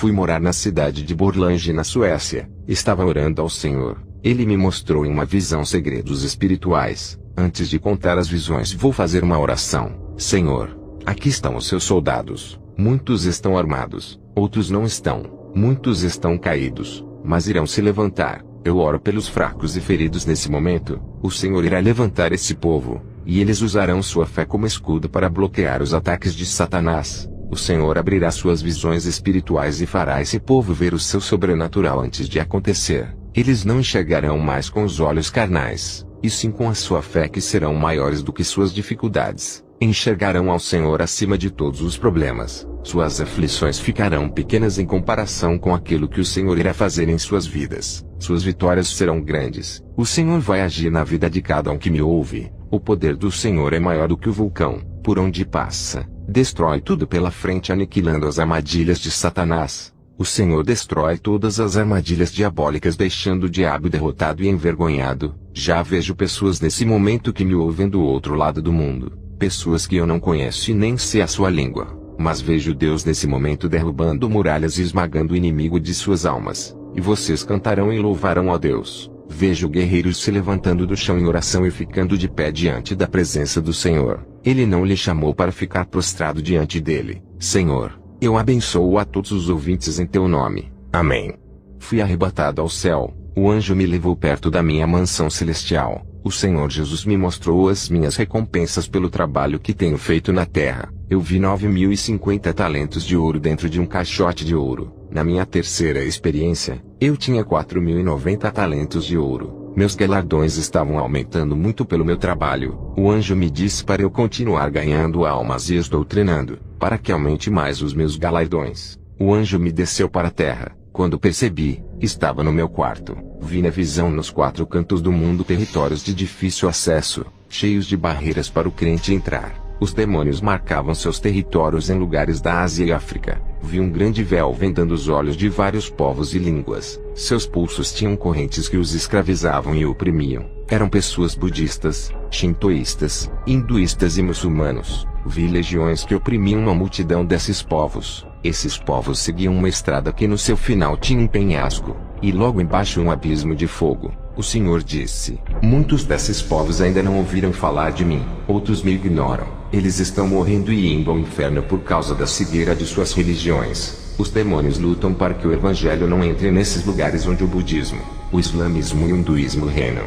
Fui morar na cidade de Borlänge, na Suécia. Estava orando ao Senhor. Ele me mostrou em uma visão segredos espirituais. Antes de contar as visões, vou fazer uma oração. Senhor, aqui estão os seus soldados. Muitos estão armados, outros não estão. Muitos estão caídos, mas irão se levantar. Eu oro pelos fracos e feridos nesse momento. O Senhor irá levantar esse povo, e eles usarão sua fé como escudo para bloquear os ataques de Satanás. O Senhor abrirá suas visões espirituais e fará esse povo ver o seu sobrenatural antes de acontecer. Eles não enxergarão mais com os olhos carnais, e sim com a sua fé, que serão maiores do que suas dificuldades. Enxergarão ao Senhor acima de todos os problemas. Suas aflições ficarão pequenas em comparação com aquilo que o Senhor irá fazer em suas vidas. Suas vitórias serão grandes. O Senhor vai agir na vida de cada um que me ouve. O poder do Senhor é maior do que o vulcão, por onde passa. Destrói tudo pela frente, aniquilando as armadilhas de Satanás. O Senhor destrói todas as armadilhas diabólicas, deixando o diabo derrotado e envergonhado. Já vejo pessoas nesse momento que me ouvem do outro lado do mundo. Pessoas que eu não conheço e nem sei a sua língua. Mas vejo Deus nesse momento derrubando muralhas e esmagando o inimigo de suas almas. E vocês cantarão e louvarão a Deus. Vejo guerreiros se levantando do chão em oração e ficando de pé diante da presença do Senhor. Ele não lhe chamou para ficar prostrado diante dele. Senhor, eu abençoo a todos os ouvintes em teu nome. Amém. Fui arrebatado ao céu. O anjo me levou perto da minha mansão celestial. O Senhor Jesus me mostrou as minhas recompensas pelo trabalho que tenho feito na terra. Eu vi 9.050 talentos de ouro dentro de um caixote de ouro. Na minha terceira experiência, eu tinha 4.090 talentos de ouro. Meus galardões estavam aumentando muito pelo meu trabalho. O anjo me disse para eu continuar ganhando almas e estou treinando, para que aumente mais os meus galardões. O anjo me desceu para a terra. Quando percebi, estava no meu quarto. Vi na visão nos 4 cantos do mundo territórios de difícil acesso, cheios de barreiras para o crente entrar. Os demônios marcavam seus territórios em lugares da Ásia e África. Vi um grande véu vendando os olhos de vários povos e línguas. Seus pulsos tinham correntes que os escravizavam e oprimiam. Eram pessoas budistas, shintoístas, hinduístas e muçulmanos. Vi legiões que oprimiam uma multidão desses povos. Esses povos seguiam uma estrada que no seu final tinha um penhasco, e logo embaixo um abismo de fogo. O Senhor disse: muitos desses povos ainda não ouviram falar de mim, outros me ignoram. Eles estão morrendo e indo ao inferno por causa da cegueira de suas religiões. Os demônios lutam para que o evangelho não entre nesses lugares onde o budismo, o islamismo e o hinduísmo reinam.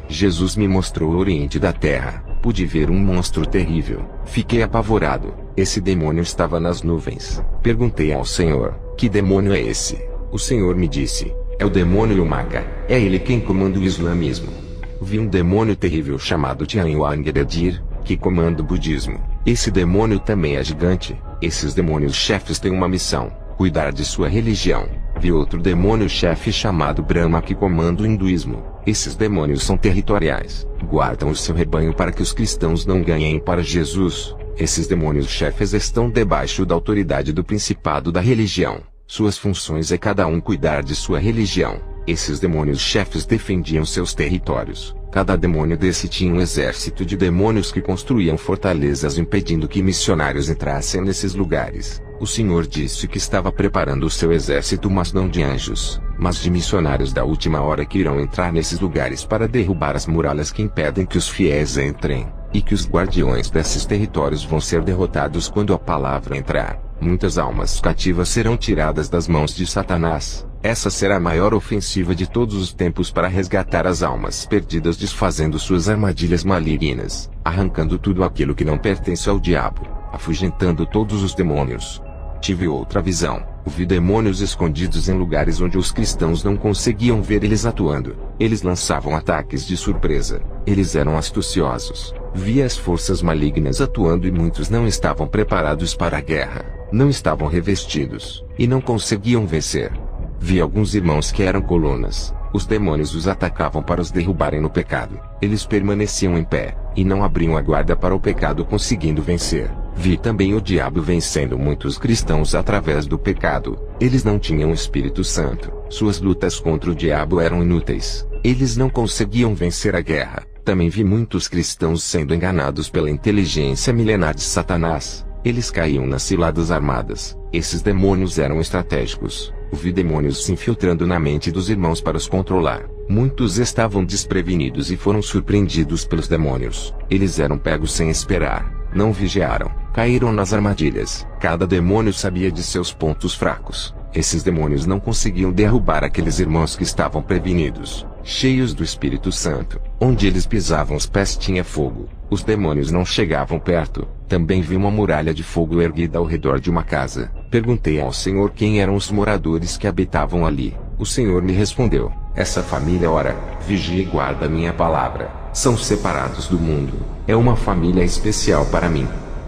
Jesus me mostrou o oriente da terra. Pude ver um monstro terrível. Fiquei apavorado. Esse demônio estava nas nuvens. Perguntei ao Senhor: que demônio é esse? O Senhor me disse: é o demônio Maga. É ele quem comanda o islamismo. Vi um demônio terrível chamado Tianhuangeredir, que comanda o budismo. Esse demônio também é gigante. Esses demônios chefes têm uma missão: cuidar de sua religião. Vi outro demônio chefe chamado Brahma, que comanda o hinduísmo. Esses demônios são territoriais. Guardam o seu rebanho para que os cristãos não ganhem para Jesus. Esses demônios chefes estão debaixo da autoridade do principado da religião. Suas funções é cada um cuidar de sua religião. Esses demônios chefes defendiam seus territórios. Cada demônio desse tinha um exército de demônios que construíam fortalezas impedindo que missionários entrassem nesses lugares. O Senhor disse que estava preparando o seu exército, mas não de anjos, mas de missionários da última hora que irão entrar nesses lugares para derrubar as muralhas que impedem que os fiéis entrem, e que os guardiões desses territórios vão ser derrotados quando a palavra entrar. Muitas almas cativas serão tiradas das mãos de Satanás. Essa será a maior ofensiva de todos os tempos para resgatar as almas perdidas, desfazendo suas armadilhas malignas, arrancando tudo aquilo que não pertence ao diabo, afugentando todos os demônios. Tive outra visão. Vi demônios escondidos em lugares onde os cristãos não conseguiam ver eles atuando. Eles lançavam ataques de surpresa. Eles eram astuciosos. Vi as forças malignas atuando e muitos não estavam preparados para a guerra. Não estavam revestidos, e não conseguiam vencer. Vi alguns irmãos que eram colunas. Os demônios os atacavam para os derrubarem no pecado. Eles permaneciam em pé, e não abriam a guarda para o pecado, conseguindo vencer. Vi também o diabo vencendo muitos cristãos através do pecado. Eles não tinham o Espírito Santo. Suas lutas contra o diabo eram inúteis. Eles não conseguiam vencer a guerra. Também vi muitos cristãos sendo enganados pela inteligência milenar de Satanás. Eles caíam nas ciladas armadas. Esses demônios eram estratégicos. Vi demônios se infiltrando na mente dos irmãos para os controlar. Muitos estavam desprevenidos e foram surpreendidos pelos demônios. Eles eram pegos sem esperar. Não vigiaram. Caíram nas armadilhas. Cada demônio sabia de seus pontos fracos. Esses demônios não conseguiam derrubar aqueles irmãos que estavam prevenidos, cheios do Espírito Santo. Onde eles pisavam os pés tinha fogo. Os demônios não chegavam perto. Também vi uma muralha de fogo erguida ao redor de uma casa. Perguntei ao Senhor quem eram os moradores que habitavam ali. O Senhor me respondeu: essa família ora, vigia e guarda a minha palavra. São separados do mundo. É uma família especial para mim.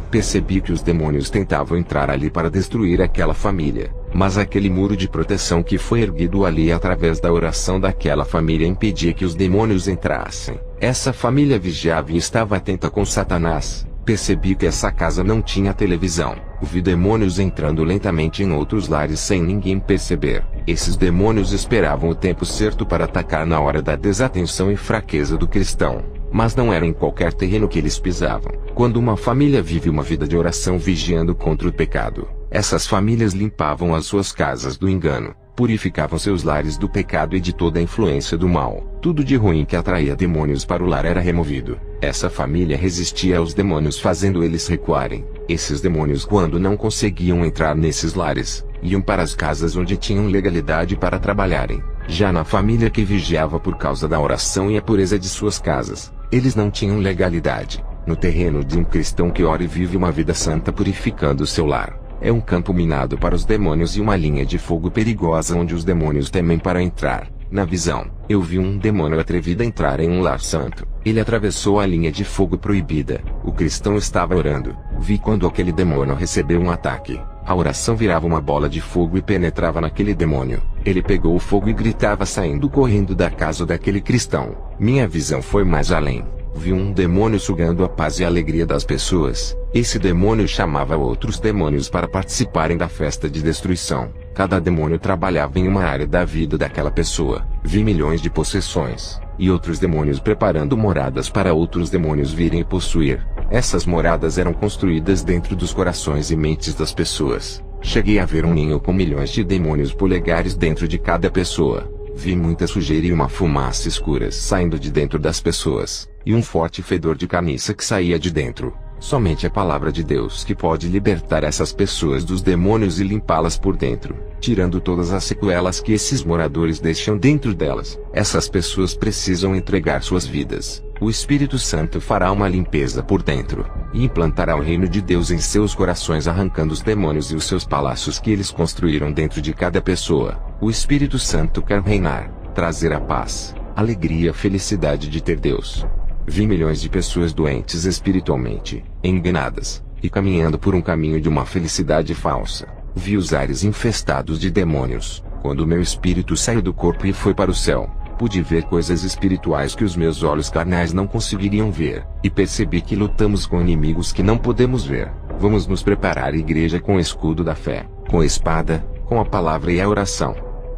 Percebi que os demônios tentavam entrar ali para destruir aquela família, mas aquele muro de proteção que foi erguido ali através da oração daquela família impedia que os demônios entrassem. Essa família vigiava e estava atenta com Satanás. Percebi que essa casa não tinha televisão. Vi demônios entrando lentamente em outros lares sem ninguém perceber. Esses demônios esperavam o tempo certo para atacar na hora da desatenção e fraqueza do cristão. Mas não era em qualquer terreno que eles pisavam. Quando uma família vive uma vida de oração vigiando contra o pecado, essas famílias limpavam as suas casas do engano, purificavam seus lares do pecado e de toda a influência do mal. Tudo de ruim que atraía demônios para o lar era removido. Essa família resistia aos demônios fazendo eles recuarem. Esses demônios, quando não conseguiam entrar nesses lares, iam para as casas onde tinham legalidade para trabalharem. Já na família que vigiava por causa da oração e a pureza de suas casas, eles não tinham legalidade. No terreno de um cristão que ora e vive uma vida santa purificando seu lar, é um campo minado para os demônios e uma linha de fogo perigosa onde os demônios temem para entrar. Na visão, eu vi um demônio atrevido a entrar em um lar santo. Ele atravessou a linha de fogo proibida. O cristão estava orando. Vi quando aquele demônio recebeu um ataque. A oração virava uma bola de fogo e penetrava naquele demônio. Ele pegou o fogo e gritava saindo correndo da casa daquele cristão. Minha visão foi mais além. Vi um demônio sugando a paz e a alegria das pessoas. Esse demônio chamava outros demônios para participarem da festa de destruição. Cada demônio trabalhava em uma área da vida daquela pessoa. Vi milhões de possessões, e outros demônios preparando moradas para outros demônios virem e possuir. Essas moradas eram construídas dentro dos corações e mentes das pessoas. Cheguei a ver um ninho com milhões de demônios polegares dentro de cada pessoa. Vi muita sujeira e uma fumaça escura saindo de dentro das pessoas, e um forte fedor de carniça que saía de dentro. Somente a palavra de Deus que pode libertar essas pessoas dos demônios e limpá-las por dentro, tirando todas as sequelas que esses moradores deixam dentro delas. Essas pessoas precisam entregar suas vidas. O Espírito Santo fará uma limpeza por dentro, e implantará o reino de Deus em seus corações, arrancando os demônios e os seus palácios que eles construíram dentro de cada pessoa. O Espírito Santo quer reinar, trazer a paz, alegria e felicidade de ter Deus. Vi milhões de pessoas doentes espiritualmente, enganadas, e caminhando por um caminho de uma felicidade falsa. Vi os ares infestados de demônios. Quando o meu espírito saiu do corpo e foi para o céu, pude ver coisas espirituais que os meus olhos carnais não conseguiriam ver, e percebi que lutamos com inimigos que não podemos ver. Vamos nos preparar, igreja, com o escudo da fé, com a espada, com a palavra e a oração.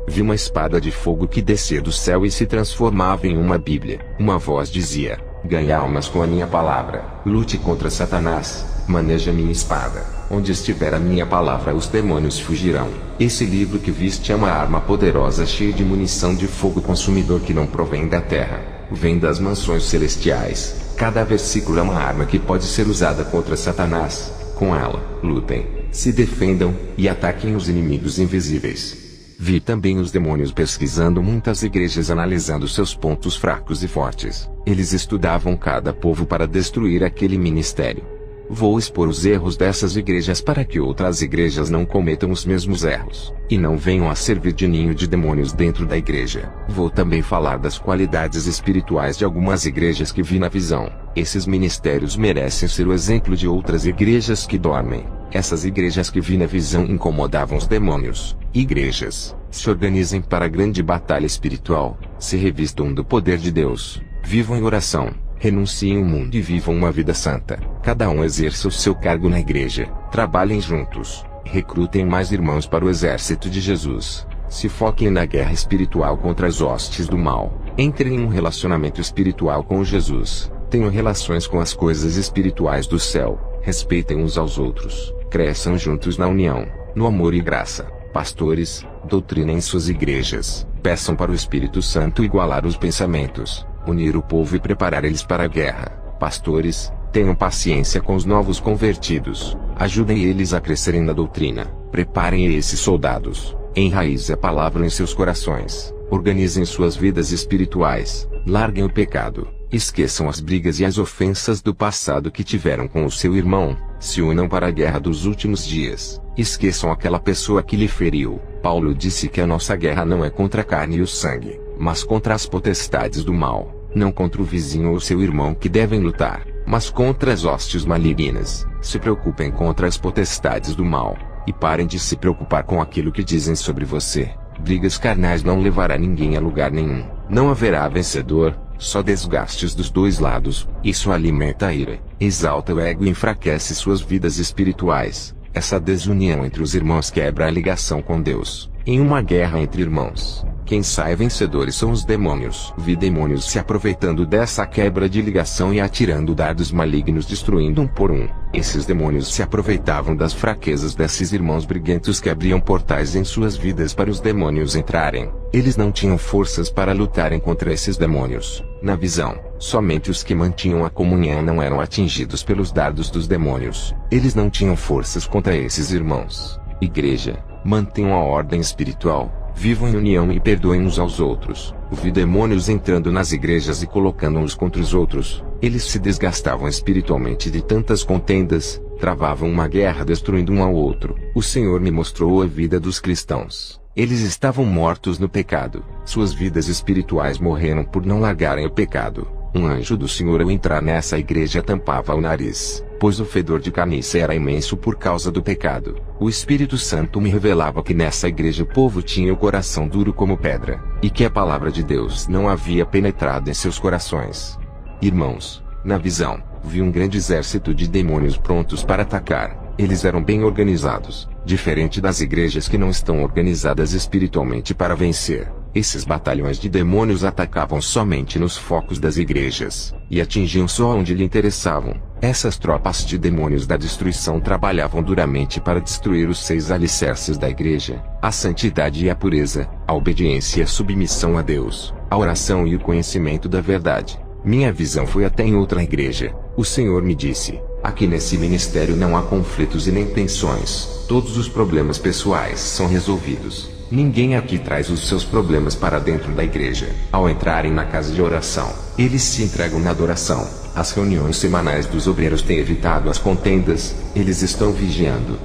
Vi uma espada de fogo que descia do céu e se transformava em uma Bíblia. Uma voz dizia: ganha almas com a minha palavra. Lute contra Satanás. Maneja minha espada. Onde estiver a minha palavra, os demônios fugirão. Esse livro que viste é uma arma poderosa cheia de munição de fogo consumidor que não provém da terra. Vem das mansões celestiais. Cada versículo é uma arma que pode ser usada contra Satanás. Com ela, lutem, se defendam e ataquem os inimigos invisíveis. Vi também os demônios pesquisando muitas igrejas, analisando seus pontos fracos e fortes. Eles estudavam cada povo para destruir aquele ministério. Vou expor os erros dessas igrejas para que outras igrejas não cometam os mesmos erros, e não venham a servir de ninho de demônios dentro da igreja. Vou também falar das qualidades espirituais de algumas igrejas que vi na visão. Esses ministérios merecem ser o exemplo de outras igrejas que dormem. Essas igrejas que vi na visão incomodavam os demônios. Igrejas, se organizem para a grande batalha espiritual, se revistam do poder de Deus, vivam em oração, renunciem ao mundo e vivam uma vida santa. Cada um exerça o seu cargo na igreja, trabalhem juntos, recrutem mais irmãos para o exército de Jesus, se foquem na guerra espiritual contra as hostes do mal, entrem em um relacionamento espiritual com Jesus, tenham relações com as coisas espirituais do céu, respeitem uns aos outros, cresçam juntos na união, no amor e graça. Pastores, doutrinem suas igrejas, peçam para o Espírito Santo igualar os pensamentos, unir o povo e preparar eles para a guerra. Pastores, tenham paciência com os novos convertidos, ajudem eles a crescerem na doutrina, preparem esses soldados, enraize a palavra em seus corações, organizem suas vidas espirituais, larguem o pecado, esqueçam as brigas e as ofensas do passado que tiveram com o seu irmão, se unam para a guerra dos últimos dias, esqueçam aquela pessoa que lhe feriu. Paulo disse que a nossa guerra não é contra a carne e o sangue, mas contra as potestades do mal, não contra o vizinho ou seu irmão que devem lutar, mas contra as hostes malignas. Se preocupem contra as potestades do mal, e parem de se preocupar com aquilo que dizem sobre você. Brigas carnais não levará ninguém a lugar nenhum, não haverá vencedor, só desgastes dos dois lados. Isso alimenta a ira, exalta o ego e enfraquece suas vidas espirituais. Essa desunião entre os irmãos quebra a ligação com Deus. Em uma guerra entre irmãos, quem sai vencedores são os demônios. Vi demônios se aproveitando dessa quebra de ligação e atirando dardos malignos, destruindo um por um. Esses demônios se aproveitavam das fraquezas desses irmãos briguentos que abriam portais em suas vidas para os demônios entrarem. Eles não tinham forças para lutarem contra esses demônios. Na visão, somente os que mantinham a comunhão não eram atingidos pelos dardos dos demônios. Eles não tinham forças contra esses irmãos. Igreja, mantenham a ordem espiritual. Vivam em união e perdoem uns aos outros. Vi demônios entrando nas igrejas e colocando-os contra os outros. Eles se desgastavam espiritualmente de tantas contendas, travavam uma guerra destruindo um ao outro. O Senhor me mostrou a vida dos cristãos. Eles estavam mortos no pecado. Suas vidas espirituais morreram por não largarem o pecado. Um anjo do Senhor ao entrar nessa igreja tampava o nariz, pois o fedor de carniça era imenso por causa do pecado. O Espírito Santo me revelava que nessa igreja o povo tinha o coração duro como pedra, e que a palavra de Deus não havia penetrado em seus corações. Irmãos, na visão, vi um grande exército de demônios prontos para atacar. Eles eram bem organizados, diferente das igrejas que não estão organizadas espiritualmente para vencer. Esses batalhões de demônios atacavam somente nos focos das igrejas, e atingiam só onde lhe interessavam. Essas tropas de demônios da destruição trabalhavam duramente para destruir os 6 alicerces da igreja: a santidade e a pureza, a obediência e a submissão a Deus, a oração e o conhecimento da verdade. Minha visão foi até em outra igreja. O Senhor me disse: aqui nesse ministério não há conflitos e nem tensões. Todos os problemas pessoais são resolvidos. Ninguém aqui traz os seus problemas para dentro da igreja. Ao entrarem na casa de oração, eles se entregam na adoração. As reuniões semanais dos obreiros têm evitado as contendas. Eles estão vigiando.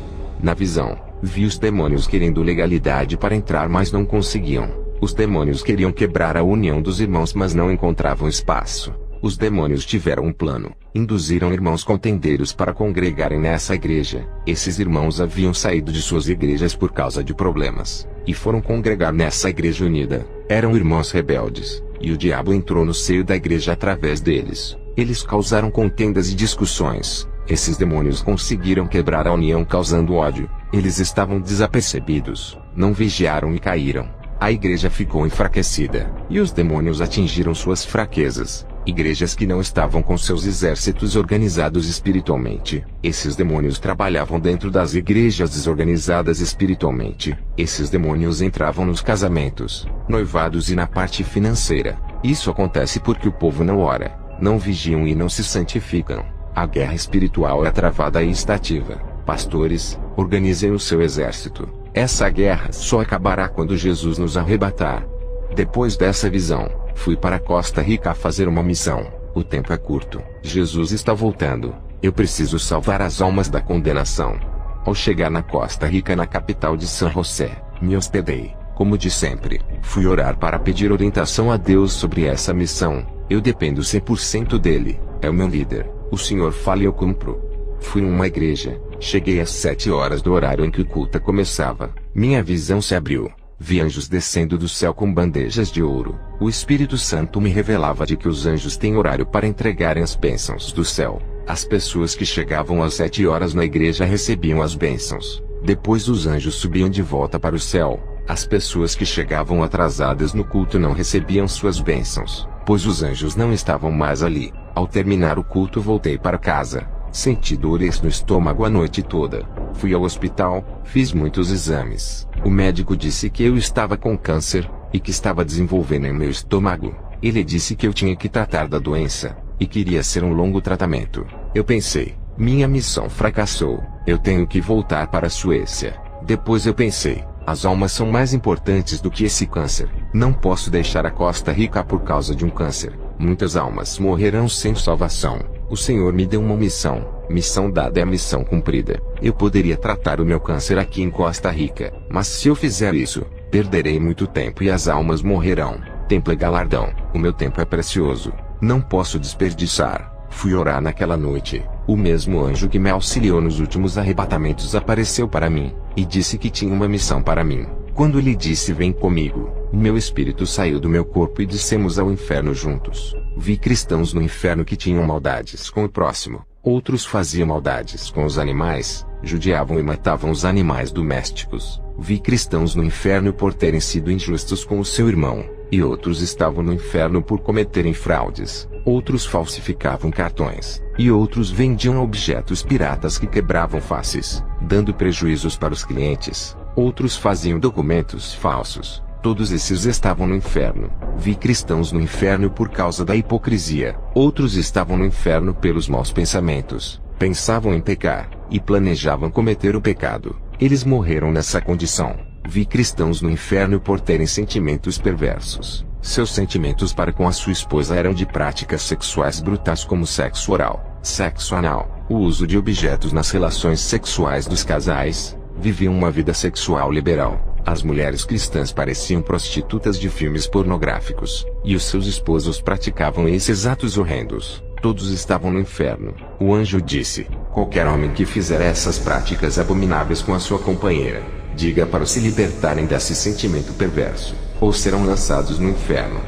Na visão, vi os demônios querendo legalidade para entrar, mas não conseguiam. Os demônios queriam quebrar a união dos irmãos, mas não encontravam espaço. Os demônios tiveram um plano. Induziram irmãos contendeiros para congregarem nessa igreja. Esses irmãos haviam saído de suas igrejas por causa de problemas, e foram congregar nessa igreja unida. Eram irmãos rebeldes, e o diabo entrou no seio da igreja através deles. Eles causaram contendas e discussões. Esses demônios conseguiram quebrar a união causando ódio. Eles estavam desapercebidos, não vigiaram e caíram. A igreja ficou enfraquecida, e os demônios atingiram suas fraquezas. Igrejas que não estavam com seus exércitos organizados espiritualmente. Esses demônios trabalhavam dentro das igrejas desorganizadas espiritualmente. Esses demônios entravam nos casamentos, noivados e na parte financeira. Isso acontece porque o povo não ora, não vigiam e não se santificam. A guerra espiritual é travada e está ativa. Pastores, organizem o seu exército. Essa guerra só acabará quando Jesus nos arrebatar. Depois dessa visão, fui para Costa Rica a fazer uma missão. O tempo é curto. Jesus está voltando. Eu preciso salvar as almas da condenação. Ao chegar na Costa Rica, na capital de San José, me hospedei, como de sempre. Fui orar para pedir orientação a Deus sobre essa missão. Eu dependo 100% dele. É o meu líder. O Senhor fala e eu cumpro. Fui em uma igreja. Cheguei às 7 horas do horário em que o culto começava. Minha visão se abriu. Vi anjos descendo do céu com bandejas de ouro. O Espírito Santo me revelava de que os anjos têm horário para entregarem as bênçãos do céu. As pessoas que chegavam às 7 horas na igreja recebiam as bênçãos. Depois os anjos subiam de volta para o céu. As pessoas que chegavam atrasadas no culto não recebiam suas bênçãos, pois os anjos não estavam mais ali. Ao terminar o culto voltei para casa. Senti dores no estômago a noite toda. Fui ao hospital, fiz muitos exames. O médico disse que eu estava com câncer, e que estava desenvolvendo em meu estômago. Ele disse que eu tinha que tratar da doença, e queria ser um longo tratamento. Eu pensei, minha missão fracassou, eu tenho que voltar para a Suécia. Depois eu pensei, as almas são mais importantes do que esse câncer. Não posso deixar a Costa Rica por causa de um câncer. Muitas almas morrerão sem salvação. O Senhor me deu uma missão dada é a missão cumprida. Eu poderia tratar o meu câncer aqui em Costa Rica, mas se eu fizer isso, perderei muito tempo e as almas morrerão. Tempo é galardão, o meu tempo é precioso, não posso desperdiçar. Fui orar naquela noite. O mesmo anjo que me auxiliou nos últimos arrebatamentos apareceu para mim, e disse que tinha uma missão para mim. Quando ele disse vem comigo, meu espírito saiu do meu corpo e descemos ao inferno juntos. Vi cristãos no inferno que tinham maldades com o próximo, outros faziam maldades com os animais, judiavam e matavam os animais domésticos. Vi cristãos no inferno por terem sido injustos com o seu irmão, e outros estavam no inferno por cometerem fraudes. Outros falsificavam cartões, e outros vendiam objetos piratas que quebravam faces, dando prejuízos para os clientes. Outros faziam documentos falsos. Todos esses estavam no inferno. Vi cristãos no inferno por causa da hipocrisia. Outros estavam no inferno pelos maus pensamentos. Pensavam em pecar, e planejavam cometer o pecado. Eles morreram nessa condição. Vi cristãos no inferno por terem sentimentos perversos. Seus sentimentos para com a sua esposa eram de práticas sexuais brutais como sexo oral, sexo anal, o uso de objetos nas relações sexuais dos casais. Viviam uma vida sexual liberal. As mulheres cristãs pareciam prostitutas de filmes pornográficos, e os seus esposos praticavam esses atos horrendos. Todos estavam no inferno. O anjo disse, qualquer homem que fizer essas práticas abomináveis com a sua companheira, diga para se libertarem desse sentimento perverso, ou serão lançados no inferno.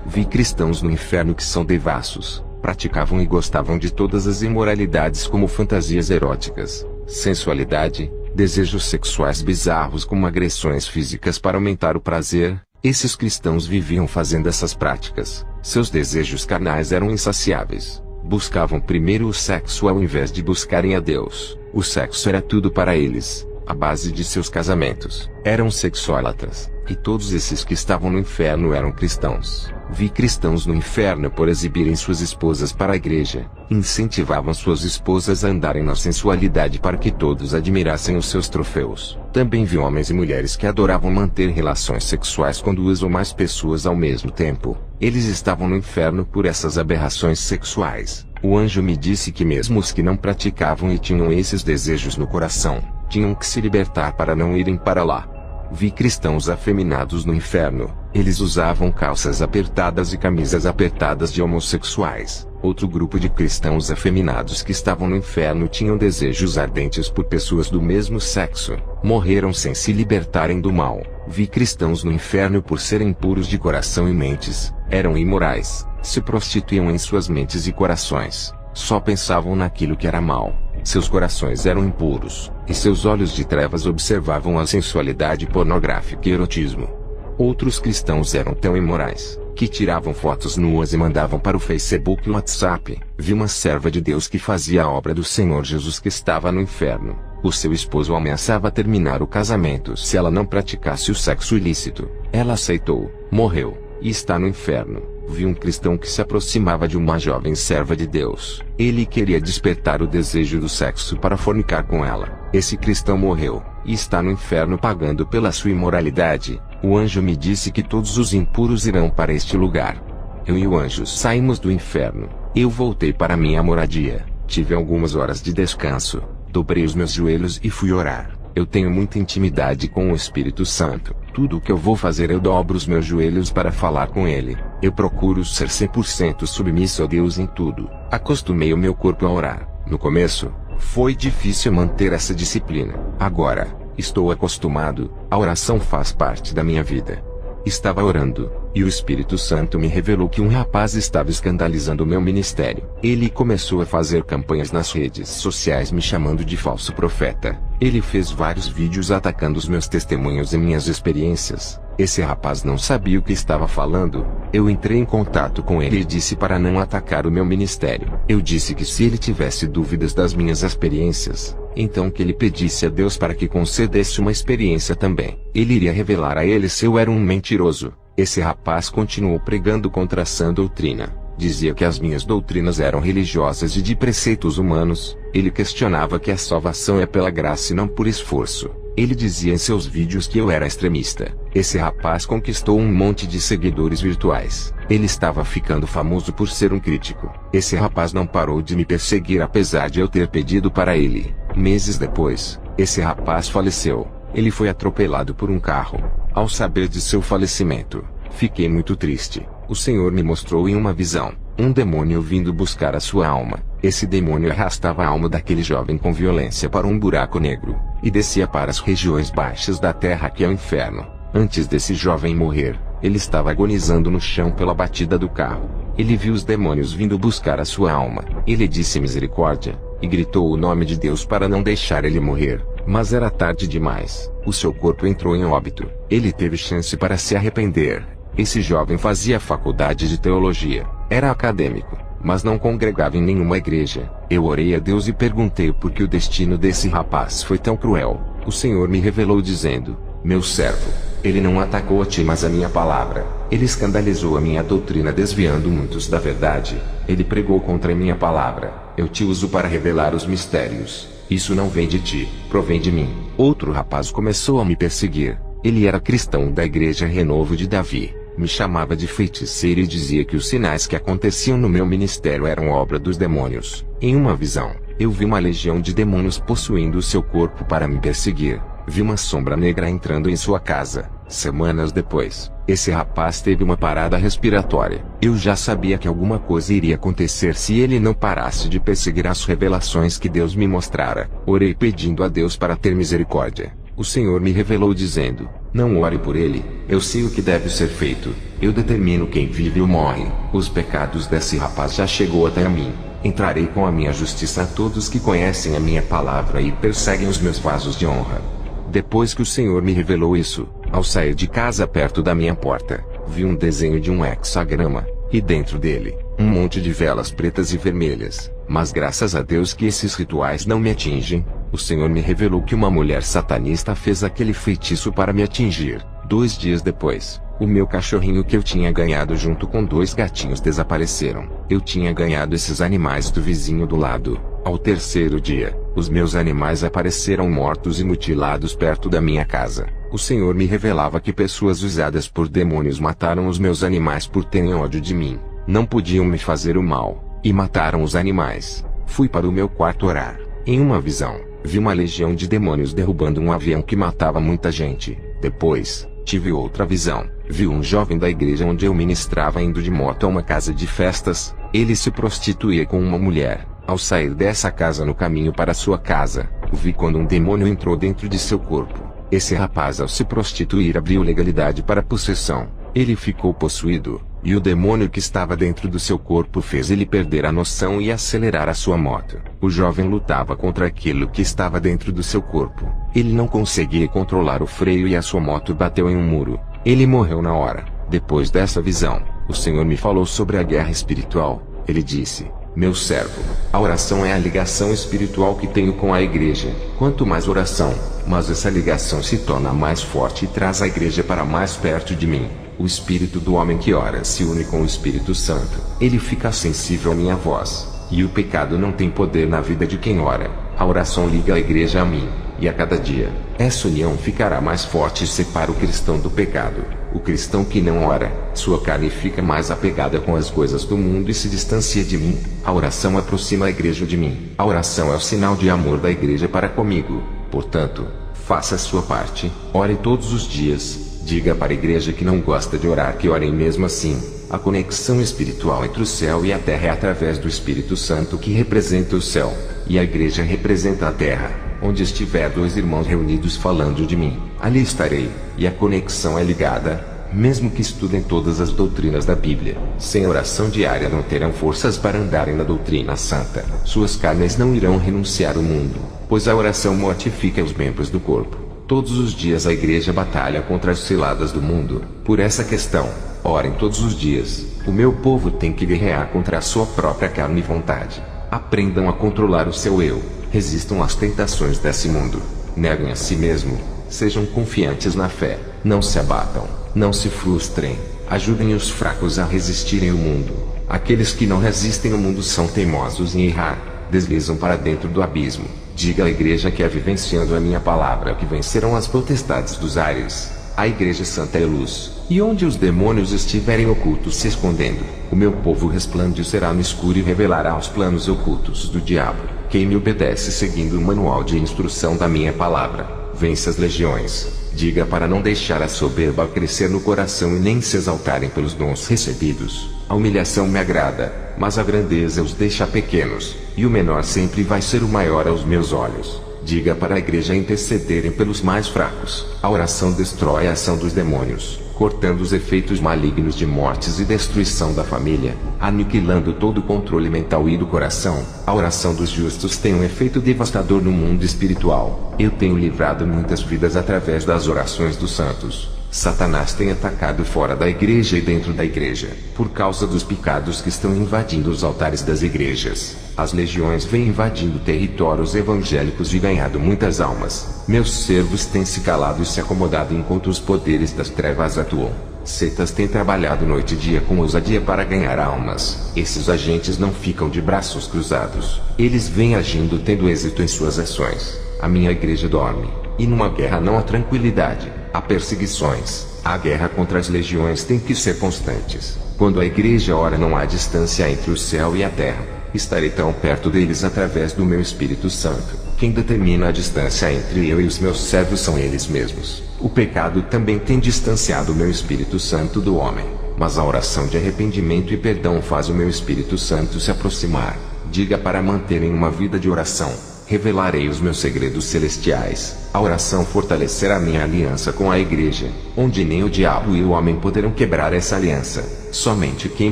Vi cristãos no inferno que são devassos, praticavam e gostavam de todas as imoralidades como fantasias eróticas, sensualidade, desejos sexuais bizarros como agressões físicas para aumentar o prazer. Esses cristãos viviam fazendo essas práticas. Seus desejos carnais eram insaciáveis. Buscavam primeiro o sexo ao invés de buscarem a Deus. O sexo era tudo para eles. A base de seus casamentos. Eram sexólatras. E todos esses que estavam no inferno eram cristãos. Vi cristãos no inferno por exibirem suas esposas para a igreja. Incentivavam suas esposas a andarem na sensualidade para que todos admirassem os seus troféus. Também vi homens e mulheres que adoravam manter relações sexuais com duas ou mais pessoas ao mesmo tempo. Eles estavam no inferno por essas aberrações sexuais. O anjo me disse que mesmo os que não praticavam e tinham esses desejos no coração, tinham que se libertar para não irem para lá. Vi cristãos afeminados no inferno. Eles usavam calças apertadas e camisas apertadas de homossexuais. Outro grupo de cristãos afeminados que estavam no inferno tinham desejos ardentes por pessoas do mesmo sexo. Morreram sem se libertarem do mal. Vi cristãos no inferno por serem impuros de coração e mentes. Eram imorais. Se prostituíam em suas mentes e corações. Só pensavam naquilo que era mal. Seus corações eram impuros, e seus olhos de trevas observavam a sensualidade pornográfica e erotismo. Outros cristãos eram tão imorais, que tiravam fotos nuas e mandavam para o Facebook e o WhatsApp. Vi uma serva de Deus que fazia a obra do Senhor Jesus que estava no inferno. O seu esposo ameaçava terminar o casamento se ela não praticasse o sexo ilícito. Ela aceitou, morreu, e está no inferno. Vi um cristão que se aproximava de uma jovem serva de Deus. Ele queria despertar o desejo do sexo para fornicar com ela. Esse cristão morreu, e está no inferno pagando pela sua imoralidade. O anjo me disse que todos os impuros irão para este lugar. Eu e o anjo saímos do inferno. Eu voltei para minha moradia. Tive algumas horas de descanso. Dobrei os meus joelhos e fui orar. Eu tenho muita intimidade com o Espírito Santo. Tudo o que eu vou fazer eu dobro os meus joelhos para falar com Ele. Eu procuro ser 100% submisso a Deus em tudo. Acostumei o meu corpo a orar. No começo, foi difícil manter essa disciplina. Agora, estou acostumado. A oração faz parte da minha vida. Estava orando, e o Espírito Santo me revelou que um rapaz estava escandalizando o meu ministério. Ele começou a fazer campanhas nas redes sociais me chamando de falso profeta. Ele fez vários vídeos atacando os meus testemunhos e minhas experiências. Esse rapaz não sabia o que estava falando. Eu entrei em contato com ele e disse para não atacar o meu ministério. Eu disse que se ele tivesse dúvidas das minhas experiências, então que ele pedisse a Deus para que concedesse uma experiência também. Ele iria revelar a ele se eu era um mentiroso. Esse rapaz continuou pregando contra a sã doutrina. Dizia que as minhas doutrinas eram religiosas e de preceitos humanos. Ele questionava que a salvação é pela graça e não por esforço. Ele dizia em seus vídeos que eu era extremista. Esse rapaz conquistou um monte de seguidores virtuais. Ele estava ficando famoso por ser um crítico. Esse rapaz não parou de me perseguir apesar de eu ter pedido para ele. Meses depois, esse rapaz faleceu. Ele foi atropelado por um carro. Ao saber de seu falecimento, fiquei muito triste. O Senhor me mostrou em uma visão um demônio vindo buscar a sua alma. Esse demônio arrastava a alma daquele jovem com violência para um buraco negro, e descia para as regiões baixas da terra que é o inferno. Antes desse jovem morrer, ele estava agonizando no chão pela batida do carro. Ele viu os demônios vindo buscar a sua alma. Ele disse misericórdia, e gritou o nome de Deus para não deixar ele morrer. Mas era tarde demais. O seu corpo entrou em óbito. Ele teve chance para se arrepender. Esse jovem fazia faculdade de teologia. Era acadêmico, mas não congregava em nenhuma igreja. Eu orei a Deus e perguntei por que o destino desse rapaz foi tão cruel. O Senhor me revelou dizendo: meu servo, ele não atacou a ti mas a minha palavra. Ele escandalizou a minha doutrina desviando muitos da verdade. Ele pregou contra a minha palavra. Eu te uso para revelar os mistérios. Isso não vem de ti, provém de mim. Outro rapaz começou a me perseguir. Ele era cristão da igreja Renovo de Davi. Me chamava de feiticeiro e dizia que os sinais que aconteciam no meu ministério eram obra dos demônios. Em uma visão, eu vi uma legião de demônios possuindo o seu corpo para me perseguir. Vi uma sombra negra entrando em sua casa. Semanas depois, esse rapaz teve uma parada respiratória. Eu já sabia que alguma coisa iria acontecer se ele não parasse de perseguir as revelações que Deus me mostrara. Orei pedindo a Deus para ter misericórdia. O Senhor me revelou dizendo: não ore por ele, eu sei o que deve ser feito. Eu determino quem vive ou morre. Os pecados desse rapaz já chegou até a mim. Entrarei com a minha justiça a todos que conhecem a minha palavra e perseguem os meus vasos de honra. Depois que o Senhor me revelou isso, ao sair de casa perto da minha porta, vi um desenho de um hexagrama, e dentro dele, um monte de velas pretas e vermelhas. Mas graças a Deus que esses rituais não me atingem. O Senhor me revelou que uma mulher satanista fez aquele feitiço para me atingir. 2 dias depois, o meu cachorrinho que eu tinha ganhado junto com 2 gatinhos desapareceram. Eu tinha ganhado esses animais do vizinho do lado. Ao 3º dia, os meus animais apareceram mortos e mutilados perto da minha casa. O Senhor me revelava que pessoas usadas por demônios mataram os meus animais por terem ódio de mim. Não podiam me fazer o mal, e mataram os animais. Fui para o meu quarto orar. Em uma visão, vi uma legião de demônios derrubando um avião que matava muita gente. Depois, tive outra visão. Vi um jovem da igreja onde eu ministrava indo de moto a uma casa de festas. Ele se prostituía com uma mulher. Ao sair dessa casa no caminho para sua casa, vi quando um demônio entrou dentro de seu corpo. Esse rapaz, ao se prostituir, abriu legalidade para possessão. Ele ficou possuído, e o demônio que estava dentro do seu corpo fez ele perder a noção e acelerar a sua moto. O jovem lutava contra aquilo que estava dentro do seu corpo. Ele não conseguia controlar o freio e a sua moto bateu em um muro. Ele morreu na hora. Depois dessa visão, o Senhor me falou sobre a guerra espiritual. Ele disse: meu servo, a oração é a ligação espiritual que tenho com a igreja. Quanto mais oração, mas essa ligação se torna mais forte e traz a igreja para mais perto de mim. O espírito do homem que ora se une com o Espírito Santo. Ele fica sensível à minha voz. E o pecado não tem poder na vida de quem ora. A oração liga a igreja a mim. E a cada dia, essa união ficará mais forte e separa o cristão do pecado. O cristão que não ora, sua carne fica mais apegada com as coisas do mundo e se distancia de mim. A oração aproxima a igreja de mim. A oração é o sinal de amor da igreja para comigo. Portanto, faça a sua parte. Ore todos os dias. Diga para a igreja que não gosta de orar que orem mesmo assim. A conexão espiritual entre o céu e a terra é através do Espírito Santo que representa o céu, e a igreja representa a terra. Onde estiver 2 irmãos reunidos falando de mim, ali estarei, e a conexão é ligada, mesmo que estudem todas as doutrinas da Bíblia. Sem oração diária não terão forças para andarem na doutrina santa. Suas carnes não irão renunciar ao mundo, pois a oração mortifica os membros do corpo. Todos os dias a igreja batalha contra as ciladas do mundo. Por essa questão, orem todos os dias. O meu povo tem que guerrear contra a sua própria carne e vontade. Aprendam a controlar o seu eu. Resistam às tentações desse mundo. Neguem a si mesmo. Sejam confiantes na fé. Não se abatam. Não se frustrem. Ajudem os fracos a resistirem ao mundo. Aqueles que não resistem ao mundo são teimosos em errar. Deslizam para dentro do abismo. Diga à igreja que é vivenciando a minha palavra que vencerão as potestades dos ares. A igreja santa é luz. E onde os demônios estiverem ocultos se escondendo, o meu povo resplandecerá no escuro e revelará os planos ocultos do diabo. Quem me obedece seguindo o manual de instrução da minha palavra, vence as legiões. Diga para não deixar a soberba crescer no coração e nem se exaltarem pelos dons recebidos. A humilhação me agrada, mas a grandeza os deixa pequenos, e o menor sempre vai ser o maior aos meus olhos. Diga para a igreja intercederem pelos mais fracos. A oração destrói a ação dos demônios, cortando os efeitos malignos de mortes e destruição da família, aniquilando todo o controle mental e do coração. A oração dos justos tem um efeito devastador no mundo espiritual. Eu tenho livrado muitas vidas através das orações dos santos. Satanás tem atacado fora da igreja e dentro da igreja, por causa dos pecados que estão invadindo os altares das igrejas. As legiões vêm invadindo territórios evangélicos e ganhado muitas almas. Meus servos têm se calado e se acomodado enquanto os poderes das trevas atuam. Setas têm trabalhado noite e dia com ousadia para ganhar almas. Esses agentes não ficam de braços cruzados. Eles vêm agindo tendo êxito em suas ações. A minha igreja dorme. E numa guerra não há tranquilidade, há perseguições. A guerra contra as legiões tem que ser constantes. Quando a igreja ora não há distância entre o céu e a terra. Estarei tão perto deles através do meu Espírito Santo. Quem determina a distância entre eu e os meus servos são eles mesmos. O pecado também tem distanciado o meu Espírito Santo do homem. Mas a oração de arrependimento e perdão faz o meu Espírito Santo se aproximar. Diga para manterem uma vida de oração. Revelarei os meus segredos celestiais. A oração fortalecerá minha aliança com a igreja, onde nem o diabo e o homem poderão quebrar essa aliança. Somente quem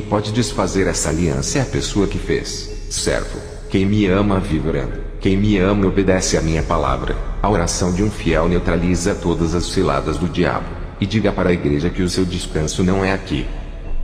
pode desfazer essa aliança é a pessoa que fez. Servo, quem me ama vive orando. Quem me ama obedece à minha palavra. A oração de um fiel neutraliza todas as ciladas do diabo. E diga para a igreja que o seu descanso não é aqui.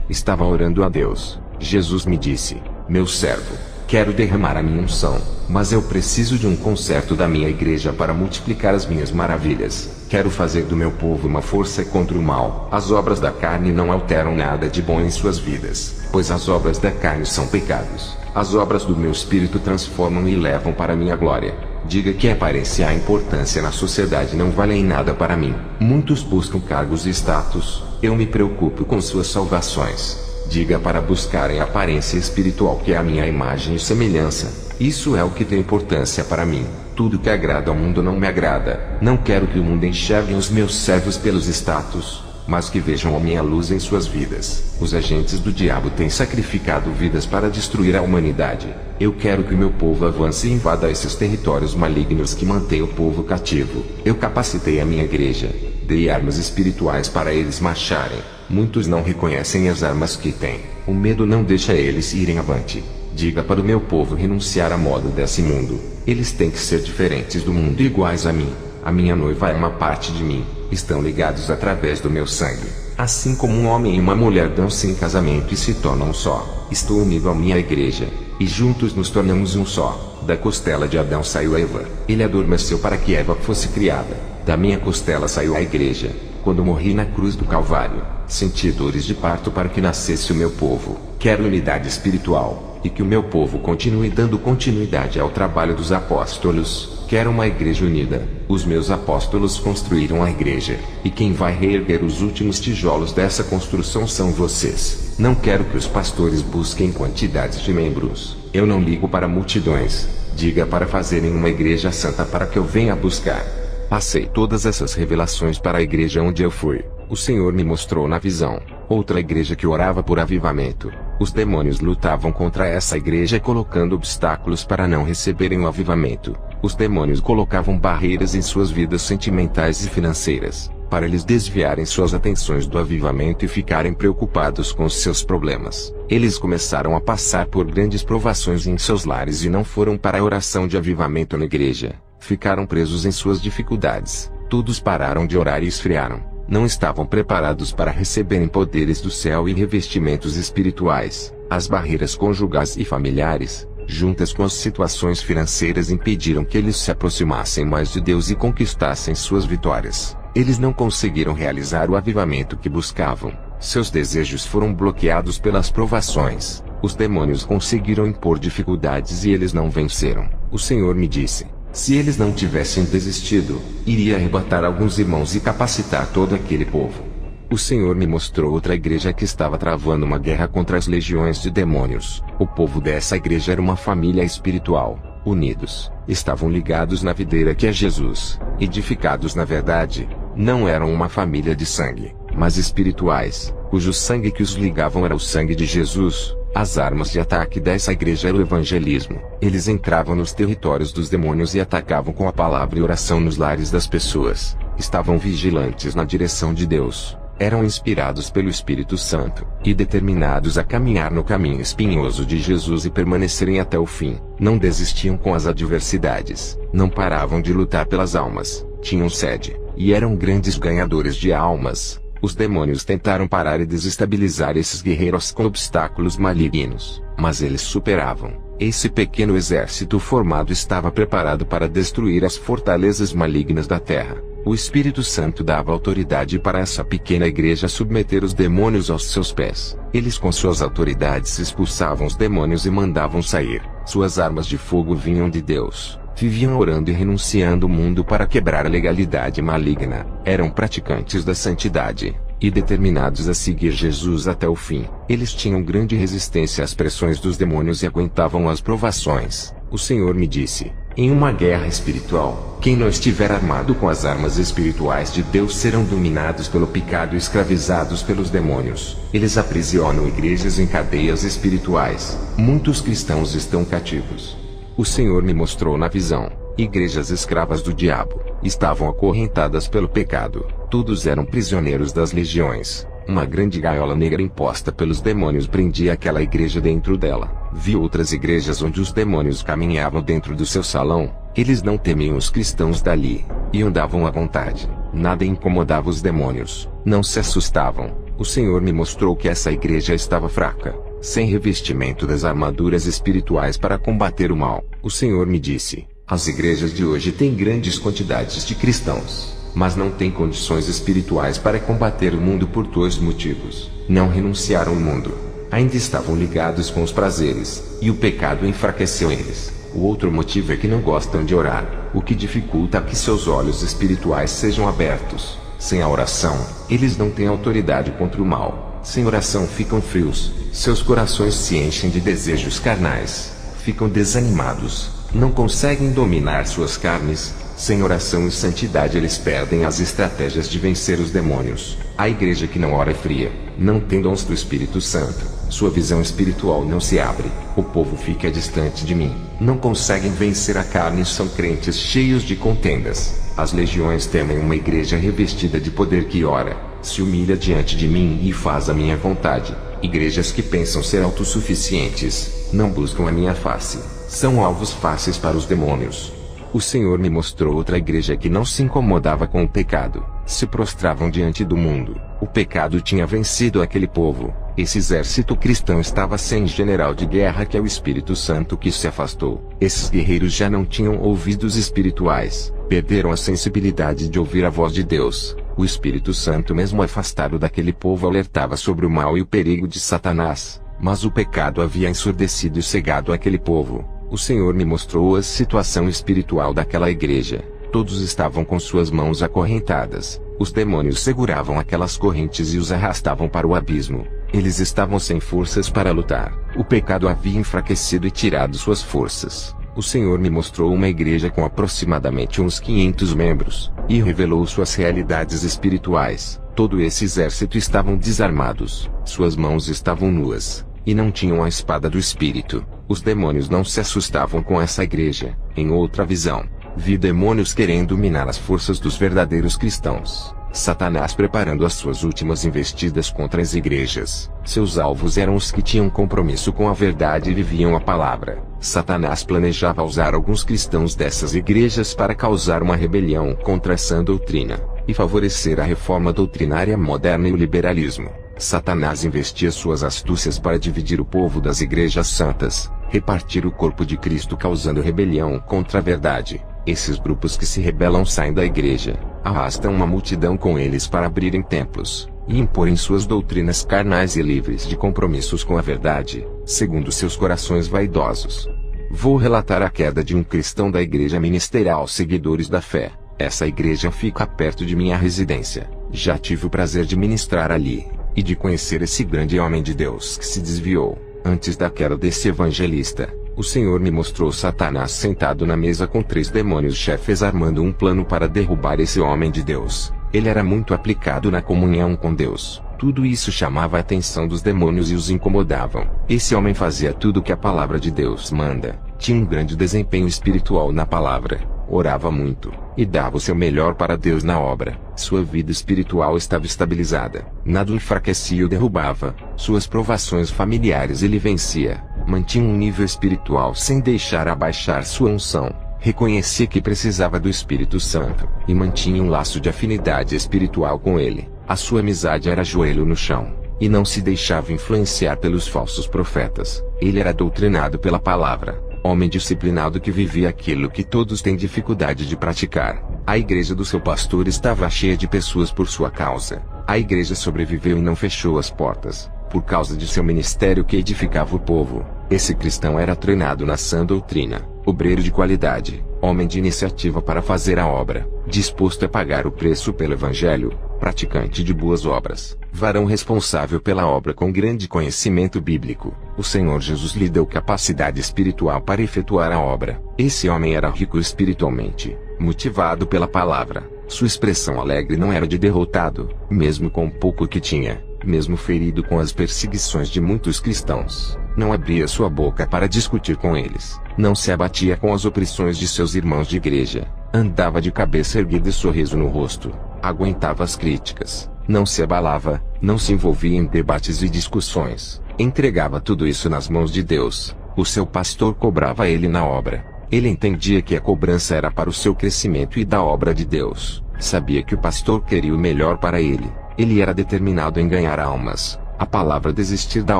Estava orando a Deus. Jesus me disse: meu servo, quero derramar a minha unção, mas eu preciso de um conserto da minha igreja para multiplicar as minhas maravilhas. Quero fazer do meu povo uma força contra o mal. As obras da carne não alteram nada de bom em suas vidas, pois as obras da carne são pecados. As obras do meu espírito transformam e levam para minha glória. Diga que a aparência e a importância na sociedade não valem nada para mim. Muitos buscam cargos e status. Eu me preocupo com suas salvações. Diga para buscarem a aparência espiritual que é a minha imagem e semelhança. Isso é o que tem importância para mim. Tudo que agrada ao mundo não me agrada. Não quero que o mundo enxergue os meus servos pelos status, mas que vejam a minha luz em suas vidas. Os agentes do diabo têm sacrificado vidas para destruir a humanidade. Eu quero que o meu povo avance e invada esses territórios malignos que mantêm o povo cativo. Eu capacitei a minha igreja. Dei armas espirituais para eles marcharem. Muitos não reconhecem as armas que têm. O medo não deixa eles irem avante. Diga para o meu povo renunciar à moda desse mundo. Eles têm que ser diferentes do mundo e iguais a mim. A minha noiva é uma parte de mim. Estão ligados através do meu sangue. Assim como um homem e uma mulher dão-se em casamento e se tornam um só. Estou unido à minha igreja. E juntos nos tornamos um só. Da costela de Adão saiu Eva. Ele adormeceu para que Eva fosse criada. Da minha costela saiu a igreja. Quando morri na cruz do Calvário, senti dores de parto para que nascesse o meu povo. Quero unidade espiritual, e que o meu povo continue dando continuidade ao trabalho dos apóstolos. Quero uma igreja unida. Os meus apóstolos construíram a igreja, e quem vai reerguer os últimos tijolos dessa construção são vocês. Não quero que os pastores busquem quantidades de membros. Eu não ligo para multidões. Diga para fazerem uma igreja santa para que eu venha buscar. Passei todas essas revelações para a igreja onde eu fui. O Senhor me mostrou na visão outra igreja que orava por avivamento. Os demônios lutavam contra essa igreja colocando obstáculos para não receberem o avivamento. Os demônios colocavam barreiras em suas vidas sentimentais e financeiras, para eles desviarem suas atenções do avivamento e ficarem preocupados com os seus problemas. Eles começaram a passar por grandes provações em seus lares e não foram para a oração de avivamento na igreja. Ficaram presos em suas dificuldades. Todos pararam de orar e esfriaram. Não estavam preparados para receberem poderes do céu e revestimentos espirituais. As barreiras conjugais e familiares, juntas com as situações financeiras, impediram que eles se aproximassem mais de Deus e conquistassem suas vitórias. Eles não conseguiram realizar o avivamento que buscavam. Seus desejos foram bloqueados pelas provações. Os demônios conseguiram impor dificuldades e eles não venceram. O Senhor me disse: se eles não tivessem desistido, iria arrebatar alguns irmãos e capacitar todo aquele povo. O Senhor me mostrou outra igreja que estava travando uma guerra contra as legiões de demônios. O povo dessa igreja era uma família espiritual, unidos, estavam ligados na videira que é Jesus, edificados na verdade. Não eram uma família de sangue, mas espirituais, cujo sangue que os ligavam era o sangue de Jesus. As armas de ataque dessa igreja era o evangelismo. Eles entravam nos territórios dos demônios e atacavam com a palavra e oração nos lares das pessoas. Estavam vigilantes na direção de Deus. Eram inspirados pelo Espírito Santo, e determinados a caminhar no caminho espinhoso de Jesus e permanecerem até o fim. Não desistiam com as adversidades, não paravam de lutar pelas almas, tinham sede, e eram grandes ganhadores de almas. Os demônios tentaram parar e desestabilizar esses guerreiros com obstáculos malignos, mas eles superavam. Esse pequeno exército formado estava preparado para destruir as fortalezas malignas da terra. O Espírito Santo dava autoridade para essa pequena igreja submeter os demônios aos seus pés. Eles com suas autoridades expulsavam os demônios e mandavam sair. Suas armas de fogo vinham de Deus. Viviam orando e renunciando o mundo para quebrar a legalidade maligna. Eram praticantes da santidade, e determinados a seguir Jesus até o fim. Eles tinham grande resistência às pressões dos demônios e aguentavam as provações. O Senhor me disse: em uma guerra espiritual, quem não estiver armado com as armas espirituais de Deus serão dominados pelo pecado e escravizados pelos demônios. Eles aprisionam igrejas em cadeias espirituais. Muitos cristãos estão cativos. O Senhor me mostrou na visão: igrejas escravas do diabo, estavam acorrentadas pelo pecado. Todos eram prisioneiros das legiões. Uma grande gaiola negra imposta pelos demônios prendia aquela igreja dentro dela. Vi outras igrejas onde os demônios caminhavam dentro do seu salão. Eles não temiam os cristãos dali, e andavam à vontade. Nada incomodava os demônios, não se assustavam. O Senhor me mostrou que essa igreja estava fraca, sem revestimento das armaduras espirituais para combater o mal. O Senhor me disse: as igrejas de hoje têm grandes quantidades de cristãos, mas não têm condições espirituais para combater o mundo por dois motivos. Não renunciaram ao mundo. Ainda estavam ligados com os prazeres, e o pecado enfraqueceu eles. O outro motivo é que não gostam de orar, o que dificulta que seus olhos espirituais sejam abertos. Sem a oração, eles não têm autoridade contra o mal. Sem oração ficam frios, seus corações se enchem de desejos carnais, ficam desanimados, não conseguem dominar suas carnes. Sem oração e santidade eles perdem as estratégias de vencer os demônios. A igreja que não ora é fria, não tem dons do Espírito Santo, sua visão espiritual não se abre, o povo fica distante de mim, não conseguem vencer a carne e são crentes cheios de contendas. As legiões temem uma igreja revestida de poder que ora, se humilha diante de mim e faz a minha vontade. Igrejas que pensam ser autossuficientes, não buscam a minha face, são alvos fáceis para os demônios. O Senhor me mostrou outra igreja que não se incomodava com o pecado, se prostravam diante do mundo. O pecado tinha vencido aquele povo. Esse exército cristão estava sem general de guerra, que é o Espírito Santo, que se afastou. Esses guerreiros já não tinham ouvidos espirituais, perderam a sensibilidade de ouvir a voz de Deus. O Espírito Santo, mesmo afastado daquele povo, alertava sobre o mal e o perigo de Satanás, mas o pecado havia ensurdecido e cegado aquele povo. O Senhor me mostrou a situação espiritual daquela igreja. Todos estavam com suas mãos acorrentadas. Os demônios seguravam aquelas correntes e os arrastavam para o abismo. Eles estavam sem forças para lutar. O pecado havia enfraquecido e tirado suas forças. O Senhor me mostrou uma igreja com aproximadamente uns 500 membros, e revelou suas realidades espirituais. Todo esse exército estavam desarmados, suas mãos estavam nuas, e não tinham a espada do Espírito. Os demônios não se assustavam com essa igreja. Em outra visão, vi demônios querendo dominar as forças dos verdadeiros cristãos. Satanás preparando as suas últimas investidas contra as igrejas. Seus alvos eram os que tinham compromisso com a verdade e viviam a palavra. Satanás planejava usar alguns cristãos dessas igrejas para causar uma rebelião contra essa doutrina, e favorecer a reforma doutrinária moderna e o liberalismo. Satanás investia suas astúcias para dividir o povo das igrejas santas, repartir o corpo de Cristo causando rebelião contra a verdade. Esses grupos que se rebelam saem da igreja, arrastam uma multidão com eles para abrirem templos, e imporem suas doutrinas carnais e livres de compromissos com a verdade, segundo seus corações vaidosos. Vou relatar a queda de um cristão da igreja ministerial Seguidores da Fé. Essa igreja fica perto de minha residência. Já tive o prazer de ministrar ali, e de conhecer esse grande homem de Deus que se desviou. Antes da queda desse evangelista, o Senhor me mostrou Satanás sentado na mesa com 3 demônios chefes armando um plano para derrubar esse homem de Deus. Ele era muito aplicado na comunhão com Deus. Tudo isso chamava a atenção dos demônios e os incomodavam. Esse homem fazia tudo o que a palavra de Deus manda. Tinha um grande desempenho espiritual na palavra. Orava muito, e dava o seu melhor para Deus na obra. Sua vida espiritual estava estabilizada. Nada o enfraquecia ou derrubava. Suas provações familiares ele vencia. Mantinha um nível espiritual sem deixar abaixar sua unção. Reconhecia que precisava do Espírito Santo, e mantinha um laço de afinidade espiritual com ele. A sua amizade era joelho no chão, e não se deixava influenciar pelos falsos profetas. Ele era doutrinado pela palavra. Homem disciplinado que vivia aquilo que todos têm dificuldade de praticar. A igreja do seu pastor estava cheia de pessoas por sua causa. A igreja sobreviveu e não fechou as portas, por causa de seu ministério que edificava o povo. Esse cristão era treinado na sã doutrina, obreiro de qualidade, homem de iniciativa para fazer a obra, disposto a pagar o preço pelo evangelho, praticante de boas obras, varão responsável pela obra com grande conhecimento bíblico. O Senhor Jesus lhe deu capacidade espiritual para efetuar a obra. Esse homem era rico espiritualmente, motivado pela palavra. Sua expressão alegre não era de derrotado, mesmo com o pouco que tinha, mesmo ferido com as perseguições de muitos cristãos. Não abria sua boca para discutir com eles. Não se abatia com as opressões de seus irmãos de igreja. Andava de cabeça erguida e sorriso no rosto. Aguentava as críticas. Não se abalava, não se envolvia em debates e discussões. Entregava tudo isso nas mãos de Deus. O seu pastor cobrava ele na obra. Ele entendia que a cobrança era para o seu crescimento e da obra de Deus. Sabia que o pastor queria o melhor para ele. Ele era determinado em ganhar almas. A palavra desistir da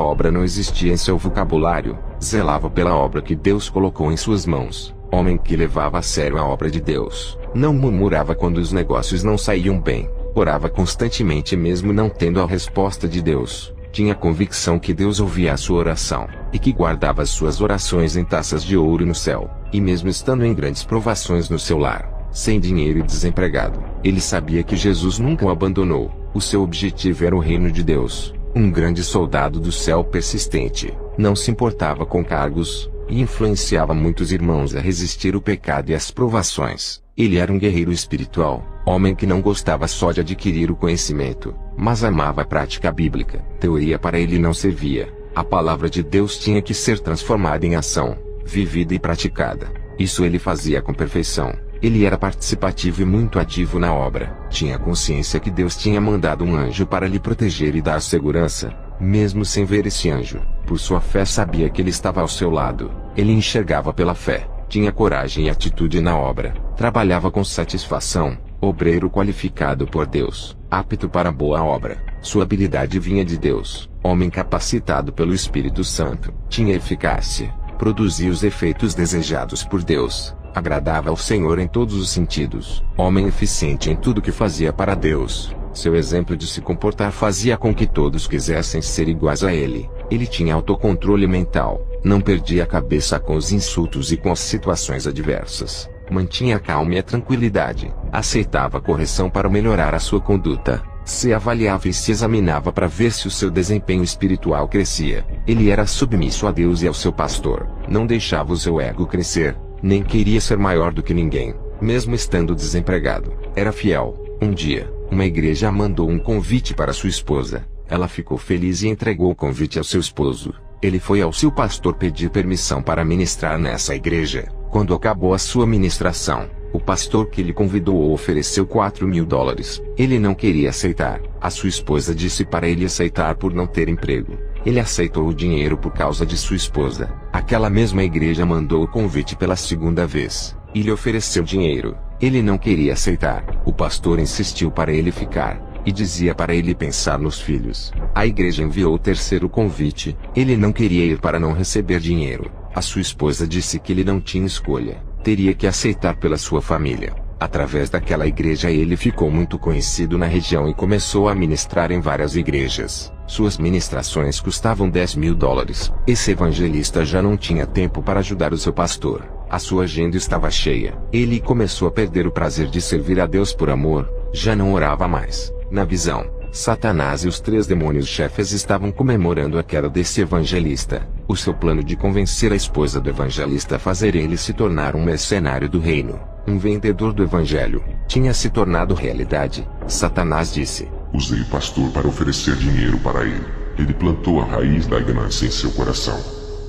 obra não existia em seu vocabulário. Zelava pela obra que Deus colocou em suas mãos. Homem que levava a sério a obra de Deus. Não murmurava quando os negócios não saíam bem. Orava constantemente mesmo não tendo a resposta de Deus. Tinha convicção que Deus ouvia a sua oração, e que guardava as suas orações em taças de ouro no céu. E mesmo estando em grandes provações no seu lar, sem dinheiro e desempregado, ele sabia que Jesus nunca o abandonou. O seu objetivo era o reino de Deus. Um grande soldado do céu persistente, não se importava com cargos, e influenciava muitos irmãos a resistir o pecado e as provações. Ele era um guerreiro espiritual, homem que não gostava só de adquirir o conhecimento, mas amava a prática bíblica. Teoria para ele não servia. A palavra de Deus tinha que ser transformada em ação, vivida e praticada. Isso ele fazia com perfeição. Ele era participativo e muito ativo na obra. Tinha consciência que Deus tinha mandado um anjo para lhe proteger e dar segurança, mesmo sem ver esse anjo. Por sua fé sabia que ele estava ao seu lado. Ele enxergava pela fé. Tinha coragem e atitude na obra. Trabalhava com satisfação. Obreiro qualificado por Deus, apto para boa obra. Sua habilidade vinha de Deus. Homem capacitado pelo Espírito Santo. Tinha eficácia. Produzia os efeitos desejados por Deus. Agradava ao Senhor em todos os sentidos. Homem eficiente em tudo que fazia para Deus. Seu exemplo de se comportar fazia com que todos quisessem ser iguais a ele. Ele tinha autocontrole mental. Não perdia a cabeça com os insultos e com as situações adversas. Mantinha a calma e a tranquilidade. Aceitava a correção para melhorar a sua conduta. Se avaliava e se examinava para ver se o seu desempenho espiritual crescia. Ele era submisso a Deus e ao seu pastor. Não deixava o seu ego crescer. Nem queria ser maior do que ninguém, mesmo estando desempregado. Era fiel. Um dia, uma igreja mandou um convite para sua esposa. Ela ficou feliz e entregou o convite ao seu esposo. Ele foi ao seu pastor pedir permissão para ministrar nessa igreja. Quando acabou a sua ministração, o pastor que lhe convidou ofereceu $4.000. Ele não queria aceitar. A sua esposa disse para ele aceitar por não ter emprego. Ele aceitou o dinheiro por causa de sua esposa. Aquela mesma igreja mandou o convite pela segunda vez, e lhe ofereceu dinheiro. Ele não queria aceitar. O pastor insistiu para ele ficar. e dizia para ele pensar nos filhos. A igreja enviou o terceiro convite. Ele não queria ir para não receber dinheiro. A sua esposa disse que ele não tinha escolha, teria que aceitar pela sua família. Através daquela igreja ele ficou muito conhecido na região e começou a ministrar em várias igrejas. Suas ministrações custavam $10.000. Esse evangelista já não tinha tempo para ajudar o seu pastor. A sua agenda estava cheia. Ele começou a perder o prazer de servir a Deus por amor. Já não orava mais. Na visão, Satanás e os 3 demônios chefes estavam comemorando a queda desse evangelista. O seu plano de convencer a esposa do evangelista a fazer ele se tornar um mercenário do reino, um vendedor do evangelho, tinha se tornado realidade. Satanás disse: usei o pastor para oferecer dinheiro para ele. Ele plantou a raiz da ganância em seu coração.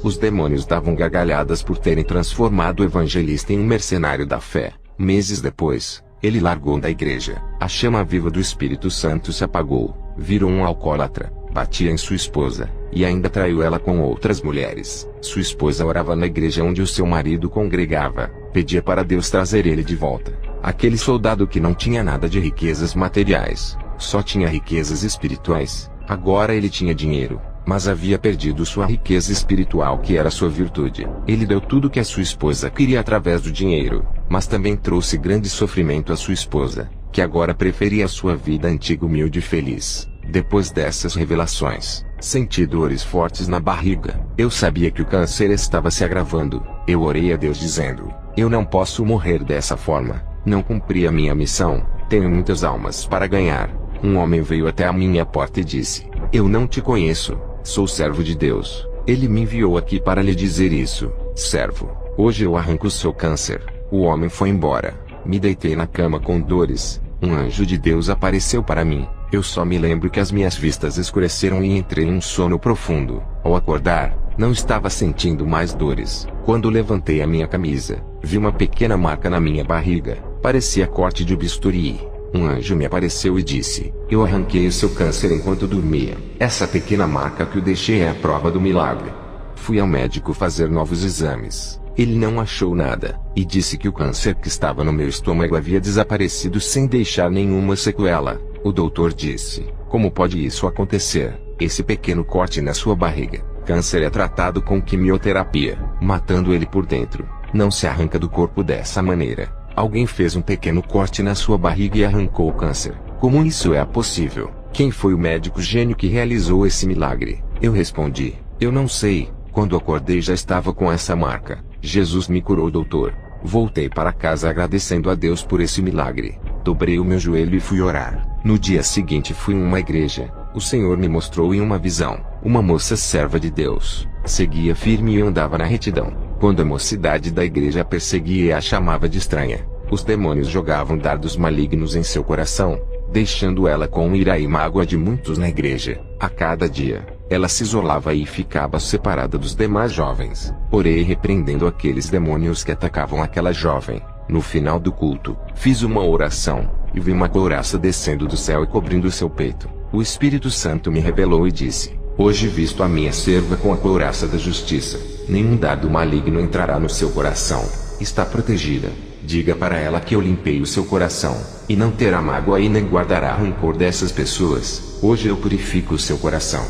Os demônios davam gargalhadas por terem transformado o evangelista em um mercenário da fé. Meses depois, ele largou da igreja. A chama viva do Espírito Santo se apagou. Virou um alcoólatra, batia em sua esposa, e ainda traiu ela com outras mulheres. Sua esposa orava na igreja onde o seu marido congregava, pedia para Deus trazer ele de volta. Aquele soldado que não tinha nada de riquezas materiais, só tinha riquezas espirituais. Agora ele tinha dinheiro, mas havia perdido sua riqueza espiritual, que era sua virtude. Ele deu tudo que a sua esposa queria através do dinheiro, mas também trouxe grande sofrimento à sua esposa, que agora preferia a sua vida antiga humilde e feliz. Depois dessas revelações, senti dores fortes na barriga. Eu sabia que o câncer estava se agravando. Eu orei a Deus dizendo: eu não posso morrer dessa forma. Não cumpri a minha missão. Tenho muitas almas para ganhar. Um homem veio até a minha porta e disse: eu não te conheço. Sou servo de Deus. Ele me enviou aqui para lhe dizer isso. Servo, hoje eu arranco o seu câncer. O homem foi embora. Me deitei na cama com dores. Um anjo de Deus apareceu para mim. Eu só me lembro que as minhas vistas escureceram e entrei em um sono profundo. Ao acordar, não estava sentindo mais dores. Quando levantei a minha camisa, vi uma pequena marca na minha barriga. Parecia corte de bisturi. Um anjo me apareceu e disse: eu arranquei o seu câncer enquanto dormia. Essa pequena marca que o deixei é a prova do milagre. Fui ao médico fazer novos exames. Ele não achou nada, e disse que o câncer que estava no meu estômago havia desaparecido sem deixar nenhuma sequela. O doutor disse: como pode isso acontecer? Esse pequeno corte na sua barriga. Câncer é tratado com quimioterapia, matando ele por dentro. Não se arranca do corpo dessa maneira. Alguém fez um pequeno corte na sua barriga e arrancou o câncer. Como isso é possível? Quem foi o médico gênio que realizou esse milagre? Eu respondi: eu não sei. Quando acordei já estava com essa marca. Jesus me curou, doutor. Voltei para casa agradecendo a Deus por esse milagre. Dobrei o meu joelho e fui orar. No dia seguinte fui em uma igreja. O Senhor me mostrou em uma visão uma moça serva de Deus. Seguia firme e andava na retidão. Quando a mocidade da igreja a perseguia e a chamava de estranha, os demônios jogavam dardos malignos em seu coração, deixando ela com ira e mágoa de muitos na igreja. A cada dia, ela se isolava e ficava separada dos demais jovens. Orei repreendendo aqueles demônios que atacavam aquela jovem. No final do culto, fiz uma oração, e vi uma couraça descendo do céu e cobrindo seu peito. O Espírito Santo me revelou e disse: hoje visto a minha serva com a couraça da justiça. Nenhum dardo maligno entrará no seu coração. Está protegida. Diga para ela que eu limpei o seu coração, e não terá mágoa e nem guardará rancor dessas pessoas. Hoje eu purifico o seu coração.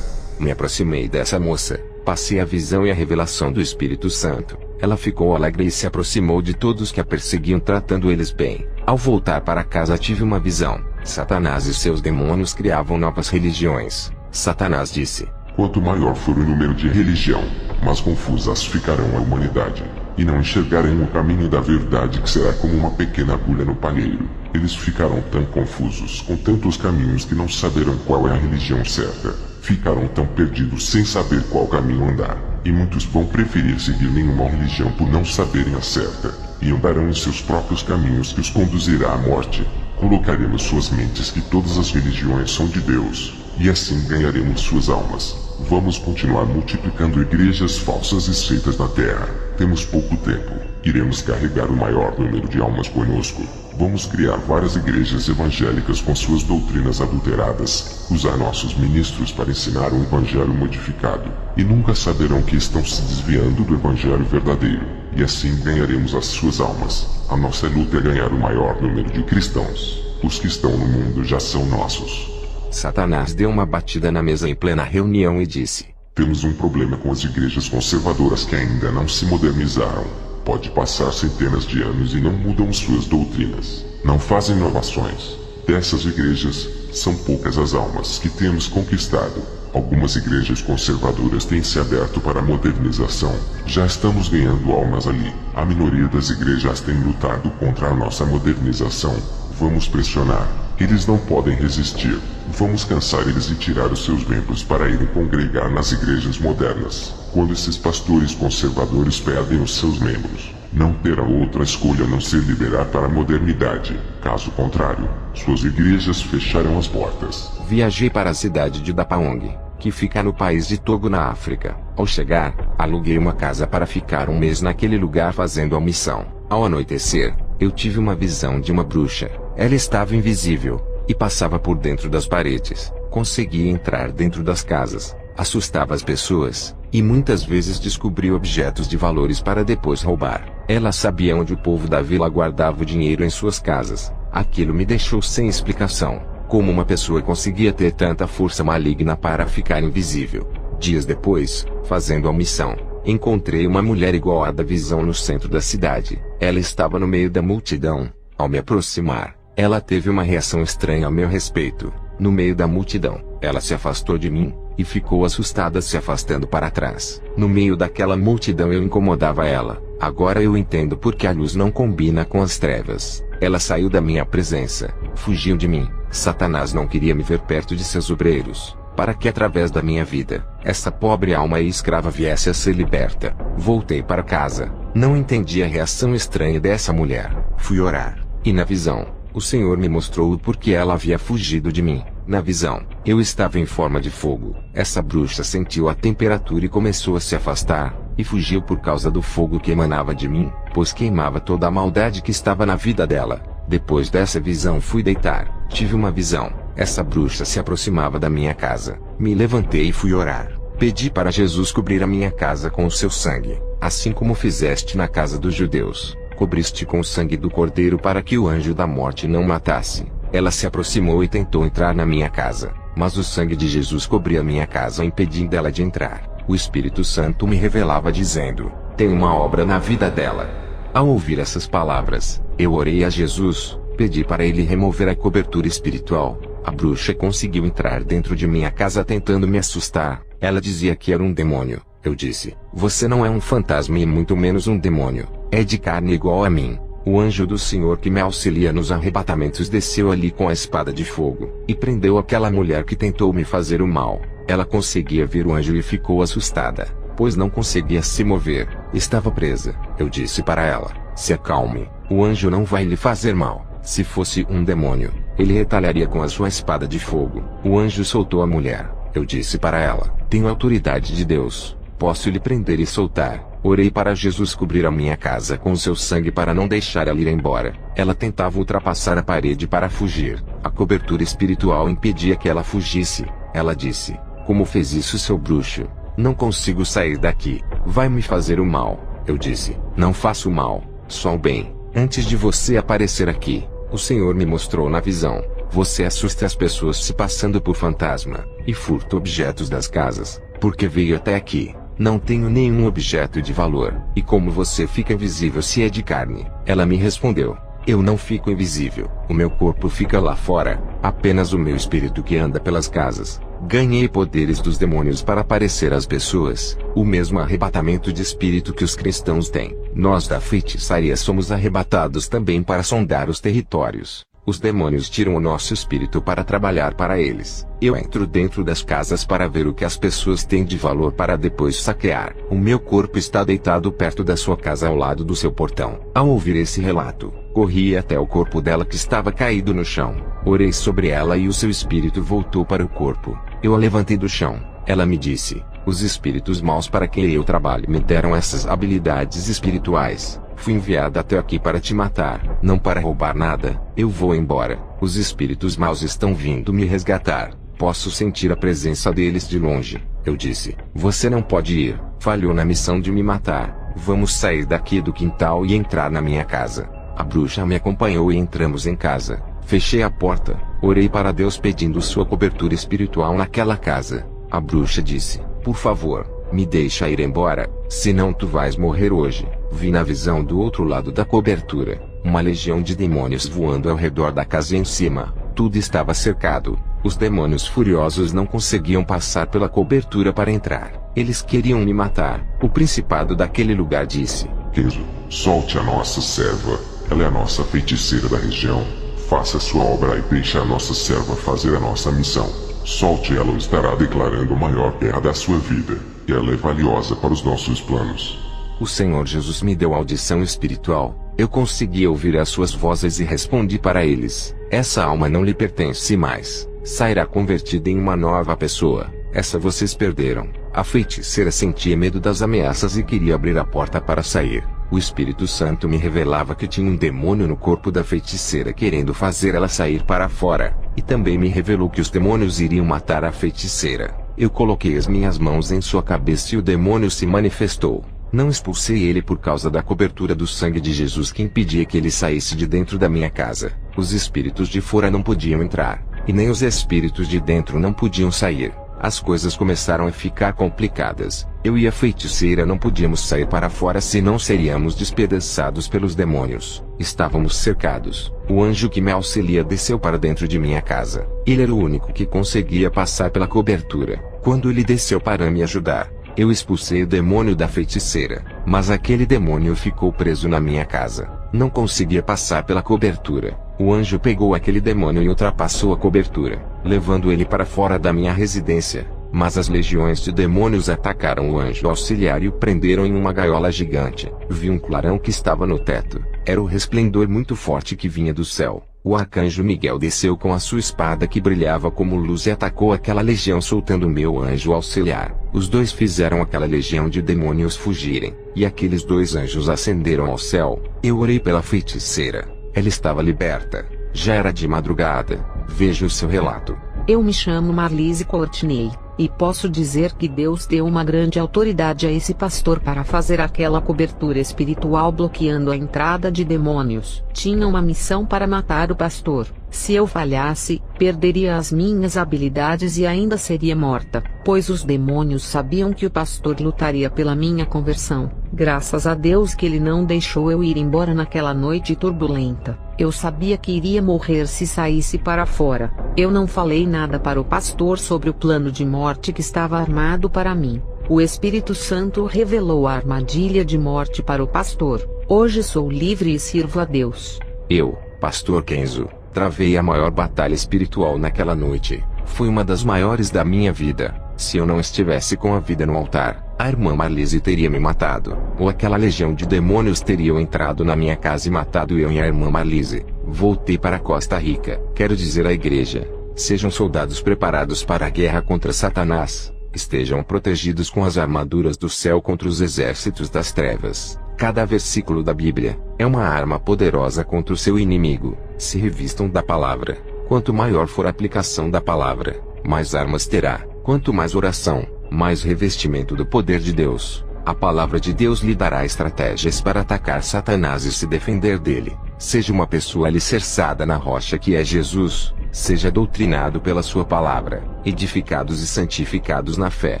Me aproximei dessa moça, passei a visão e a revelação do Espírito Santo. Ela ficou alegre e se aproximou de todos que a perseguiam, tratando eles bem. Ao voltar para casa tive uma visão. Satanás e seus demônios criavam novas religiões. Satanás disse: quanto maior for o número de religião, mais confusas ficarão a humanidade, e não enxergarão o caminho da verdade, que será como uma pequena agulha no palheiro. Eles ficarão tão confusos com tantos caminhos que não saberão qual é a religião certa. Ficarão tão perdidos sem saber qual caminho andar, e muitos vão preferir seguir nenhuma religião por não saberem a certa, e andarão em seus próprios caminhos que os conduzirá à morte. Colocaremos suas mentes que todas as religiões são de Deus, e assim ganharemos suas almas. Vamos continuar multiplicando igrejas falsas e seitas na terra. Temos pouco tempo. Iremos carregar o maior número de almas conosco. Vamos criar várias igrejas evangélicas com suas doutrinas adulteradas. Usar nossos ministros para ensinar um evangelho modificado. E nunca saberão que estão se desviando do evangelho verdadeiro. E assim ganharemos as suas almas. A nossa luta é ganhar o maior número de cristãos. Os que estão no mundo já são nossos. Satanás deu uma batida na mesa em plena reunião e disse: Temos um problema com as igrejas conservadoras que ainda não se modernizaram. Pode passar centenas de anos e não mudam suas doutrinas. Não fazem inovações. Dessas igrejas, são poucas as almas que temos conquistado. Algumas igrejas conservadoras têm se aberto para a modernização. Já estamos ganhando almas ali. A minoria das igrejas tem lutado contra a nossa modernização. Vamos pressionar. Eles não podem resistir. Vamos cansar eles e tirar os seus membros para irem congregar nas igrejas modernas. Quando esses pastores conservadores perdem os seus membros, não terá outra escolha a não ser liberar para a modernidade. Caso contrário, suas igrejas fecharão as portas. Viajei para a cidade de Dapaong, que fica no país de Togo, na África. Ao chegar, aluguei uma casa para ficar um mês naquele lugar fazendo a missão. Ao anoitecer, eu tive uma visão de uma bruxa. Ela estava invisível e passava por dentro das paredes. Conseguia entrar dentro das casas, assustava as pessoas e muitas vezes descobria objetos de valores para depois roubar. Ela sabia onde o povo da vila guardava o dinheiro em suas casas. Aquilo me deixou sem explicação. Como uma pessoa conseguia ter tanta força maligna para ficar invisível? Dias depois, fazendo a missão, encontrei uma mulher igual à da visão no centro da cidade. Ela estava no meio da multidão. Ao me aproximar, ela teve uma reação estranha a meu respeito. No meio da multidão, ela se afastou de mim e ficou assustada, se afastando para trás. No meio daquela multidão eu incomodava ela. Agora eu entendo porque a luz não combina com as trevas. Ela saiu da minha presença, fugiu de mim. Satanás não queria me ver perto de seus obreiros, para que através da minha vida, essa pobre alma e escrava viesse a ser liberta. Voltei para casa. Não entendi a reação estranha dessa mulher. Fui orar, e na visão, o Senhor me mostrou o porquê ela havia fugido de mim. Na visão, eu estava em forma de fogo. Essa bruxa sentiu a temperatura e começou a se afastar, e fugiu por causa do fogo que emanava de mim, pois queimava toda a maldade que estava na vida dela. Depois dessa visão fui deitar. Tive uma visão. Essa bruxa se aproximava da minha casa. Me levantei e fui orar. Pedi para Jesus cobrir a minha casa com o seu sangue, assim como fizeste na casa dos judeus. Cobriste com o sangue do cordeiro para que o anjo da morte não matasse. Ela se aproximou e tentou entrar na minha casa, mas o sangue de Jesus cobria minha casa, impedindo ela de entrar. O Espírito Santo me revelava dizendo: tem uma obra na vida dela. Ao ouvir essas palavras, eu orei a Jesus, pedi para ele remover a cobertura espiritual. A bruxa conseguiu entrar dentro de minha casa tentando me assustar. Ela dizia que era um demônio. Eu disse: você não é um fantasma e muito menos um demônio. É de carne igual a mim. O anjo do Senhor que me auxilia nos arrebatamentos desceu ali com a espada de fogo, e prendeu aquela mulher que tentou me fazer o mal. Ela conseguia ver o anjo e ficou assustada, pois não conseguia se mover. Estava presa. Eu disse para ela: se acalme, o anjo não vai lhe fazer mal. Se fosse um demônio, ele retalharia com a sua espada de fogo. O anjo soltou a mulher. Eu disse para ela: tenho autoridade de Deus, posso lhe prender e soltar. Orei para Jesus cobrir a minha casa com o seu sangue para não deixar ela ir embora. Ela tentava ultrapassar a parede para fugir. A cobertura espiritual impedia que ela fugisse. Ela disse: como fez isso, seu bruxo? Não consigo sair daqui. Vai me fazer o mal. Eu disse: não faço o mal, só o bem. Antes de você aparecer aqui, o Senhor me mostrou na visão: você assusta as pessoas se passando por fantasma, e furta objetos das casas, porque veio até aqui. Não tenho nenhum objeto de valor. E como você fica invisível se é de carne? Ela me respondeu: eu não fico invisível. O meu corpo fica lá fora, apenas o meu espírito que anda pelas casas. Ganhei poderes dos demônios para aparecer às pessoas, o mesmo arrebatamento de espírito que os cristãos têm. Nós da feitiçaria somos arrebatados também para sondar os territórios. Os demônios tiram o nosso espírito para trabalhar para eles. Eu entro dentro das casas para ver o que as pessoas têm de valor para depois saquear. O meu corpo está deitado perto da sua casa ao lado do seu portão. Ao ouvir esse relato, corri até o corpo dela que estava caído no chão. Orei sobre ela e o seu espírito voltou para o corpo. Eu a levantei do chão. Ela me disse: os espíritos maus para que eu trabalhe me deram essas habilidades espirituais. Fui enviada até aqui para te matar, não para roubar nada. Eu vou embora. Os espíritos maus estão vindo me resgatar. Posso sentir a presença deles de longe. Eu disse: você não pode ir. Falhou na missão de me matar. Vamos sair daqui do quintal e entrar na minha casa. A bruxa me acompanhou e entramos em casa. Fechei a porta, orei para Deus pedindo sua cobertura espiritual naquela casa. A bruxa disse: por favor, me deixa ir embora, senão tu vais morrer hoje. Vi na visão do outro lado da cobertura uma legião de demônios voando ao redor da casa em cima. Tudo estava cercado. Os demônios furiosos não conseguiam passar pela cobertura para entrar. Eles queriam me matar. O principado daquele lugar disse: Kenzo, solte a nossa serva. Ela é a nossa feiticeira da região. Faça sua obra e deixe a nossa serva fazer a nossa missão. Solte ela ou estará declarando a maior guerra da sua vida. E ela é valiosa para os nossos planos. O Senhor Jesus me deu audição espiritual. Eu consegui ouvir as suas vozes e respondi para eles: essa alma não lhe pertence mais. Sairá convertida em uma nova pessoa. Essa vocês perderam. A feiticeira sentia medo das ameaças e queria abrir a porta para sair. O Espírito Santo me revelava que tinha um demônio no corpo da feiticeira querendo fazer ela sair para fora. E também me revelou que os demônios iriam matar a feiticeira. Eu coloquei as minhas mãos em sua cabeça e o demônio se manifestou. Não expulsei ele por causa da cobertura do sangue de Jesus que impedia que ele saísse de dentro da minha casa. Os espíritos de fora não podiam entrar, e nem os espíritos de dentro não podiam sair. As coisas começaram a ficar complicadas. Eu e a feiticeira não podíamos sair para fora, senão seríamos despedaçados pelos demônios. Estávamos cercados. O anjo que me auxilia desceu para dentro de minha casa. Ele era o único que conseguia passar pela cobertura. Quando ele desceu para me ajudar, eu expulsei o demônio da feiticeira, mas aquele demônio ficou preso na minha casa. Não conseguia passar pela cobertura. O anjo pegou aquele demônio e ultrapassou a cobertura, levando ele para fora da minha residência. Mas as legiões de demônios atacaram o anjo auxiliar e o prenderam em uma gaiola gigante. Vi um clarão que estava no teto. Era o resplendor muito forte que vinha do céu. O arcanjo Miguel desceu com a sua espada que brilhava como luz e atacou aquela legião soltando meu anjo auxiliar. Os dois fizeram aquela legião de demônios fugirem, e aqueles dois anjos ascenderam ao céu. Eu orei pela feiticeira. Ela estava liberta. Já era de madrugada. Veja o seu relato. Eu me chamo Marlise Courtney, e posso dizer que Deus deu uma grande autoridade a esse pastor para fazer aquela cobertura espiritual bloqueando a entrada de demônios. Tinha uma missão para matar o pastor. Se eu falhasse, perderia as minhas habilidades e ainda seria morta, pois os demônios sabiam que o pastor lutaria pela minha conversão. Graças a Deus que ele não deixou eu ir embora naquela noite turbulenta. Eu sabia que iria morrer se saísse para fora. Eu não falei nada para o pastor sobre o plano de morte que estava armado para mim. O Espírito Santo revelou a armadilha de morte para o pastor. Hoje sou livre e sirvo a Deus. Eu, pastor Kenzo, travei a maior batalha espiritual naquela noite. Foi uma das maiores da minha vida. Se eu não estivesse com a vida no altar, a irmã Marlise teria me matado, ou aquela legião de demônios teriam entrado na minha casa e matado eu e a irmã Marlise. Voltei para Costa Rica. Quero dizer à igreja: sejam soldados preparados para a guerra contra Satanás. Estejam protegidos com as armaduras do céu contra os exércitos das trevas. Cada versículo da Bíblia é uma arma poderosa contra o seu inimigo. Se revistam da palavra. Quanto maior for a aplicação da palavra, mais armas terá. Quanto mais oração, mais revestimento do poder de Deus. A palavra de Deus lhe dará estratégias para atacar Satanás e se defender dele. Seja uma pessoa alicerçada na rocha que é Jesus. Seja doutrinado pela sua palavra, edificados e santificados na fé.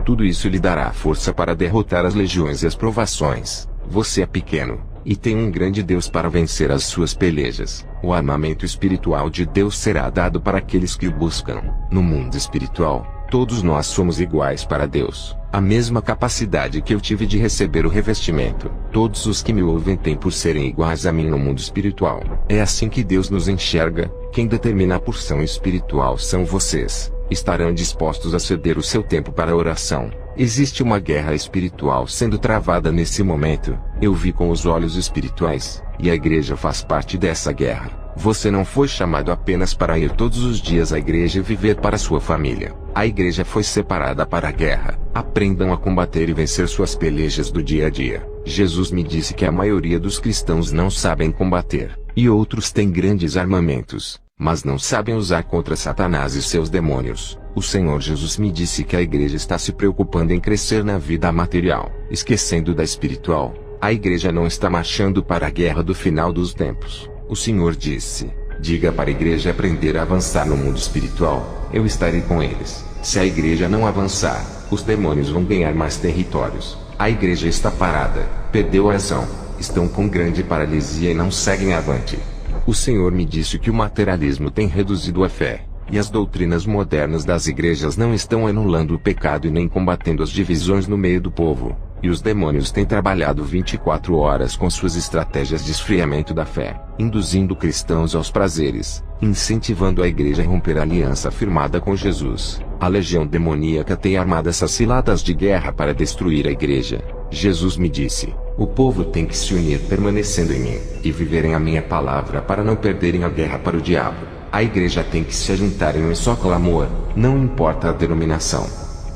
Tudo isso lhe dará força para derrotar as legiões e as provações. Você é pequeno, e tem um grande Deus para vencer as suas pelejas. O armamento espiritual de Deus será dado para aqueles que o buscam. No mundo espiritual, todos nós somos iguais para Deus. A mesma capacidade que eu tive de receber o revestimento. Todos os que me ouvem têm por serem iguais a mim no mundo espiritual. É assim que Deus nos enxerga. Quem determina a porção espiritual são vocês. Estarão dispostos a ceder o seu tempo para a oração. Existe uma guerra espiritual sendo travada nesse momento. Eu vi com os olhos espirituais, e a igreja faz parte dessa guerra. Você não foi chamado apenas para ir todos os dias à igreja e viver para sua família. A igreja foi separada para a guerra. Aprendam a combater e vencer suas pelejas do dia a dia. Jesus me disse que a maioria dos cristãos não sabem combater, e outros têm grandes armamentos, mas não sabem usar contra Satanás e seus demônios. O Senhor Jesus me disse que a igreja está se preocupando em crescer na vida material, esquecendo da espiritual. A igreja não está marchando para a guerra do final dos tempos. O Senhor disse: Diga para a igreja aprender a avançar no mundo espiritual, eu estarei com eles. Se a igreja não avançar, os demônios vão ganhar mais territórios. A igreja está parada, perdeu a ação, estão com grande paralisia e não seguem avante. O Senhor me disse que o materialismo tem reduzido a fé, e as doutrinas modernas das igrejas não estão anulando o pecado e nem combatendo as divisões no meio do povo. E os demônios têm trabalhado 24 horas com suas estratégias de esfriamento da fé, induzindo cristãos aos prazeres, incentivando a igreja a romper a aliança firmada com Jesus. A legião demoníaca tem armado essas ciladas de guerra para destruir a igreja. Jesus me disse: o povo tem que se unir permanecendo em mim, e viverem a minha palavra para não perderem a guerra para o diabo. A igreja tem que se juntar em um só clamor, não importa a denominação.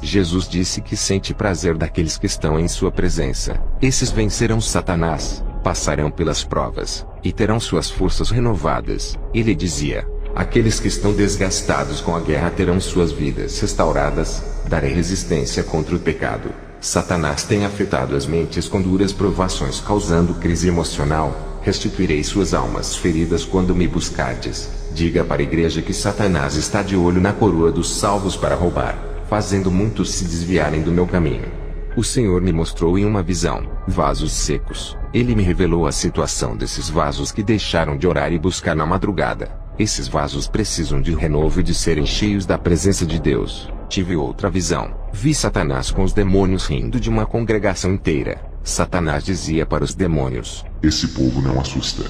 Jesus disse que sente prazer daqueles que estão em sua presença. Esses vencerão Satanás, passarão pelas provas, e terão suas forças renovadas. Ele dizia: aqueles que estão desgastados com a guerra terão suas vidas restauradas, darei resistência contra o pecado. Satanás tem afetado as mentes com duras provações causando crise emocional. Restituirei suas almas feridas quando me buscardes. Diga para a igreja que Satanás está de olho na coroa dos salvos para roubar, fazendo muitos se desviarem do meu caminho. O Senhor me mostrou em uma visão vasos secos. Ele me revelou a situação desses vasos que deixaram de orar e buscar na madrugada. Esses vasos precisam de renovo e de serem cheios da presença de Deus. Tive outra visão. Vi Satanás com os demônios rindo de uma congregação inteira. Satanás dizia para os demônios: esse povo não assusta.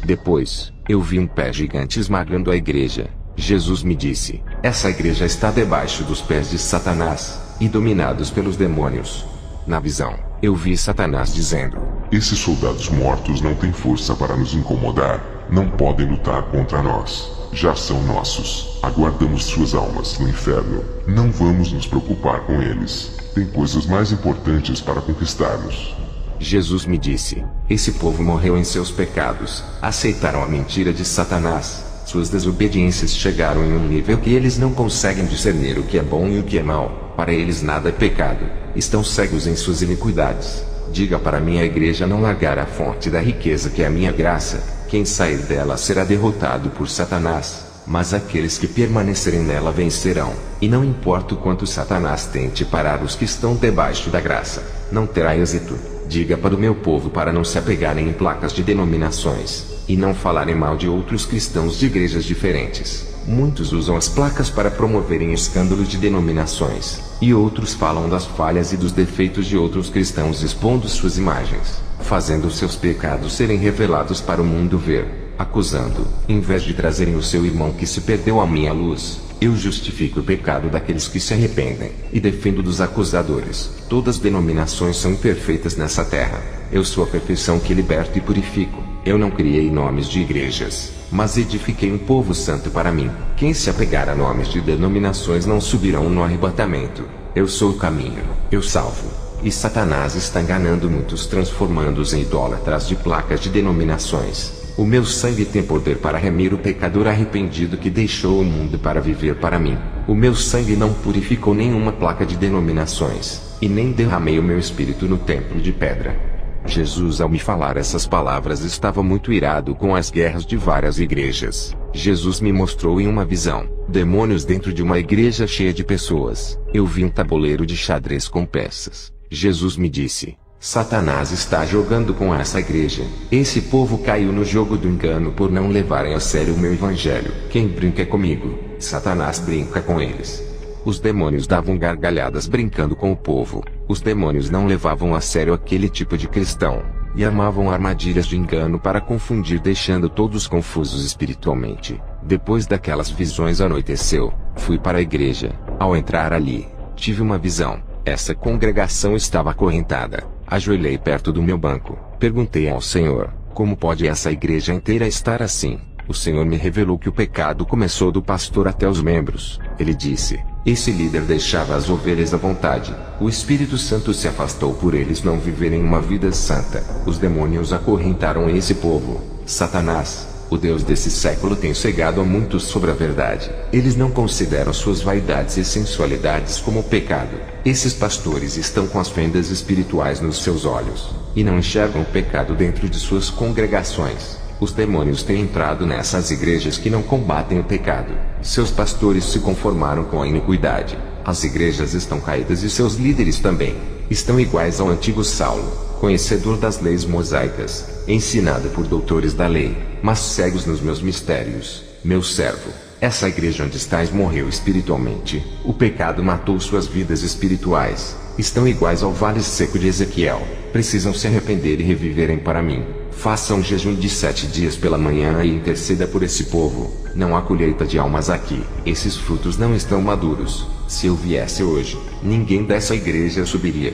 Depois, eu vi um pé gigante esmagando a igreja. Jesus me disse: essa igreja está debaixo dos pés de Satanás, e dominados pelos demônios. Na visão, eu vi Satanás dizendo: esses soldados mortos não têm força para nos incomodar, não podem lutar contra nós. Já são nossos, aguardamos suas almas no inferno, não vamos nos preocupar com eles. Tem coisas mais importantes para conquistar-nos. Jesus me disse: esse povo morreu em seus pecados, aceitaram a mentira de Satanás. Suas desobediências chegaram em um nível que eles não conseguem discernir o que é bom e o que é mal. Para eles nada é pecado. Estão cegos em suas iniquidades. Diga para minha igreja não largar a fonte da riqueza que é a minha graça. Quem sair dela será derrotado por Satanás, mas aqueles que permanecerem nela vencerão. E não importa o quanto Satanás tente parar os que estão debaixo da graça, não terá êxito. Diga para o meu povo para não se apegarem em placas de denominações, e não falarem mal de outros cristãos de igrejas diferentes. Muitos usam as placas para promoverem escândalos de denominações, e outros falam das falhas e dos defeitos de outros cristãos expondo suas imagens, fazendo seus pecados serem revelados para o mundo ver, acusando, em vez de trazerem o seu irmão que se perdeu à minha luz. Eu justifico o pecado daqueles que se arrependem, e defendo dos acusadores. Todas as denominações são imperfeitas nessa terra. Eu sou a perfeição que liberto e purifico. Eu não criei nomes de igrejas, mas edifiquei um povo santo para mim. Quem se apegar a nomes de denominações não subirão no arrebatamento. Eu sou o caminho, eu salvo. E Satanás está enganando muitos, transformando-os em idólatras de placas de denominações. O meu sangue tem poder para remir o pecador arrependido que deixou o mundo para viver para mim. O meu sangue não purificou nenhuma placa de denominações, e nem derramei o meu espírito no templo de pedra. Jesus, ao me falar essas palavras, estava muito irado com as guerras de várias igrejas. Jesus me mostrou em uma visão demônios dentro de uma igreja cheia de pessoas. Eu vi um tabuleiro de xadrez com peças. Jesus me disse: Satanás está jogando com essa igreja. Esse povo caiu no jogo do engano por não levarem a sério o meu evangelho. Quem brinca comigo, Satanás brinca com eles. Os demônios davam gargalhadas brincando com o povo. Os demônios não levavam a sério aquele tipo de cristão, e armavam armadilhas de engano para confundir, deixando todos confusos espiritualmente. Depois daquelas visões anoiteceu, fui para a igreja. Ao entrar ali, tive uma visão. Essa congregação estava acorrentada. Ajoelhei perto do meu banco. Perguntei ao Senhor: como pode essa igreja inteira estar assim? O Senhor me revelou que o pecado começou do pastor até os membros. Ele disse: esse líder deixava as ovelhas à vontade. O Espírito Santo se afastou por eles não viverem uma vida santa. Os demônios acorrentaram esse povo. Satanás, o Deus desse século, tem cegado a muitos sobre a verdade. Eles não consideram suas vaidades e sensualidades como pecado. Esses pastores estão com as fendas espirituais nos seus olhos, e não enxergam o pecado dentro de suas congregações. Os demônios têm entrado nessas igrejas que não combatem o pecado. Seus pastores se conformaram com a iniquidade. As igrejas estão caídas e seus líderes também. Estão iguais ao antigo Saulo, conhecedor das leis mosaicas, ensinado por doutores da lei, mas cegos nos meus mistérios. Meu servo, essa igreja onde estás morreu espiritualmente. O pecado matou suas vidas espirituais. Estão iguais ao vale seco de Ezequiel. Precisam se arrepender e reviverem para mim. Faça um jejum de 7 dias pela manhã e interceda por esse povo. Não há colheita de almas aqui. Esses frutos não estão maduros. Se eu viesse hoje, ninguém dessa igreja subiria.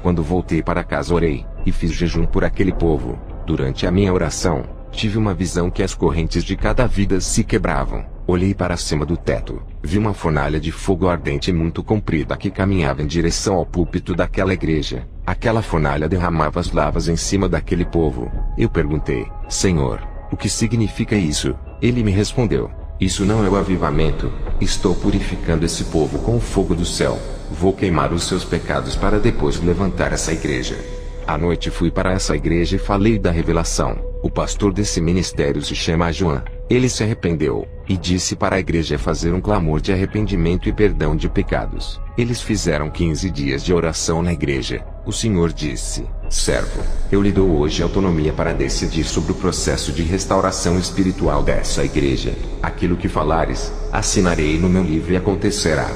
Quando voltei para casa orei, e fiz jejum por aquele povo. Durante a minha oração, tive uma visão que as correntes de cada vida se quebravam. Olhei para cima do teto, vi uma fornalha de fogo ardente muito comprida que caminhava em direção ao púlpito daquela igreja. Aquela fornalha derramava as lavas em cima daquele povo. Eu perguntei, Senhor, o que significa isso? Ele me respondeu, isso não é o avivamento. Estou purificando esse povo com o fogo do céu. Vou queimar os seus pecados para depois levantar essa igreja. À noite fui para essa igreja e falei da revelação. O pastor desse ministério se chama João. Ele se arrependeu, e disse para a igreja fazer um clamor de arrependimento e perdão de pecados. Eles fizeram 15 dias de oração na igreja. O Senhor disse, servo, eu lhe dou hoje autonomia para decidir sobre o processo de restauração espiritual dessa igreja. Aquilo que falares, assinarei no meu livro e acontecerá.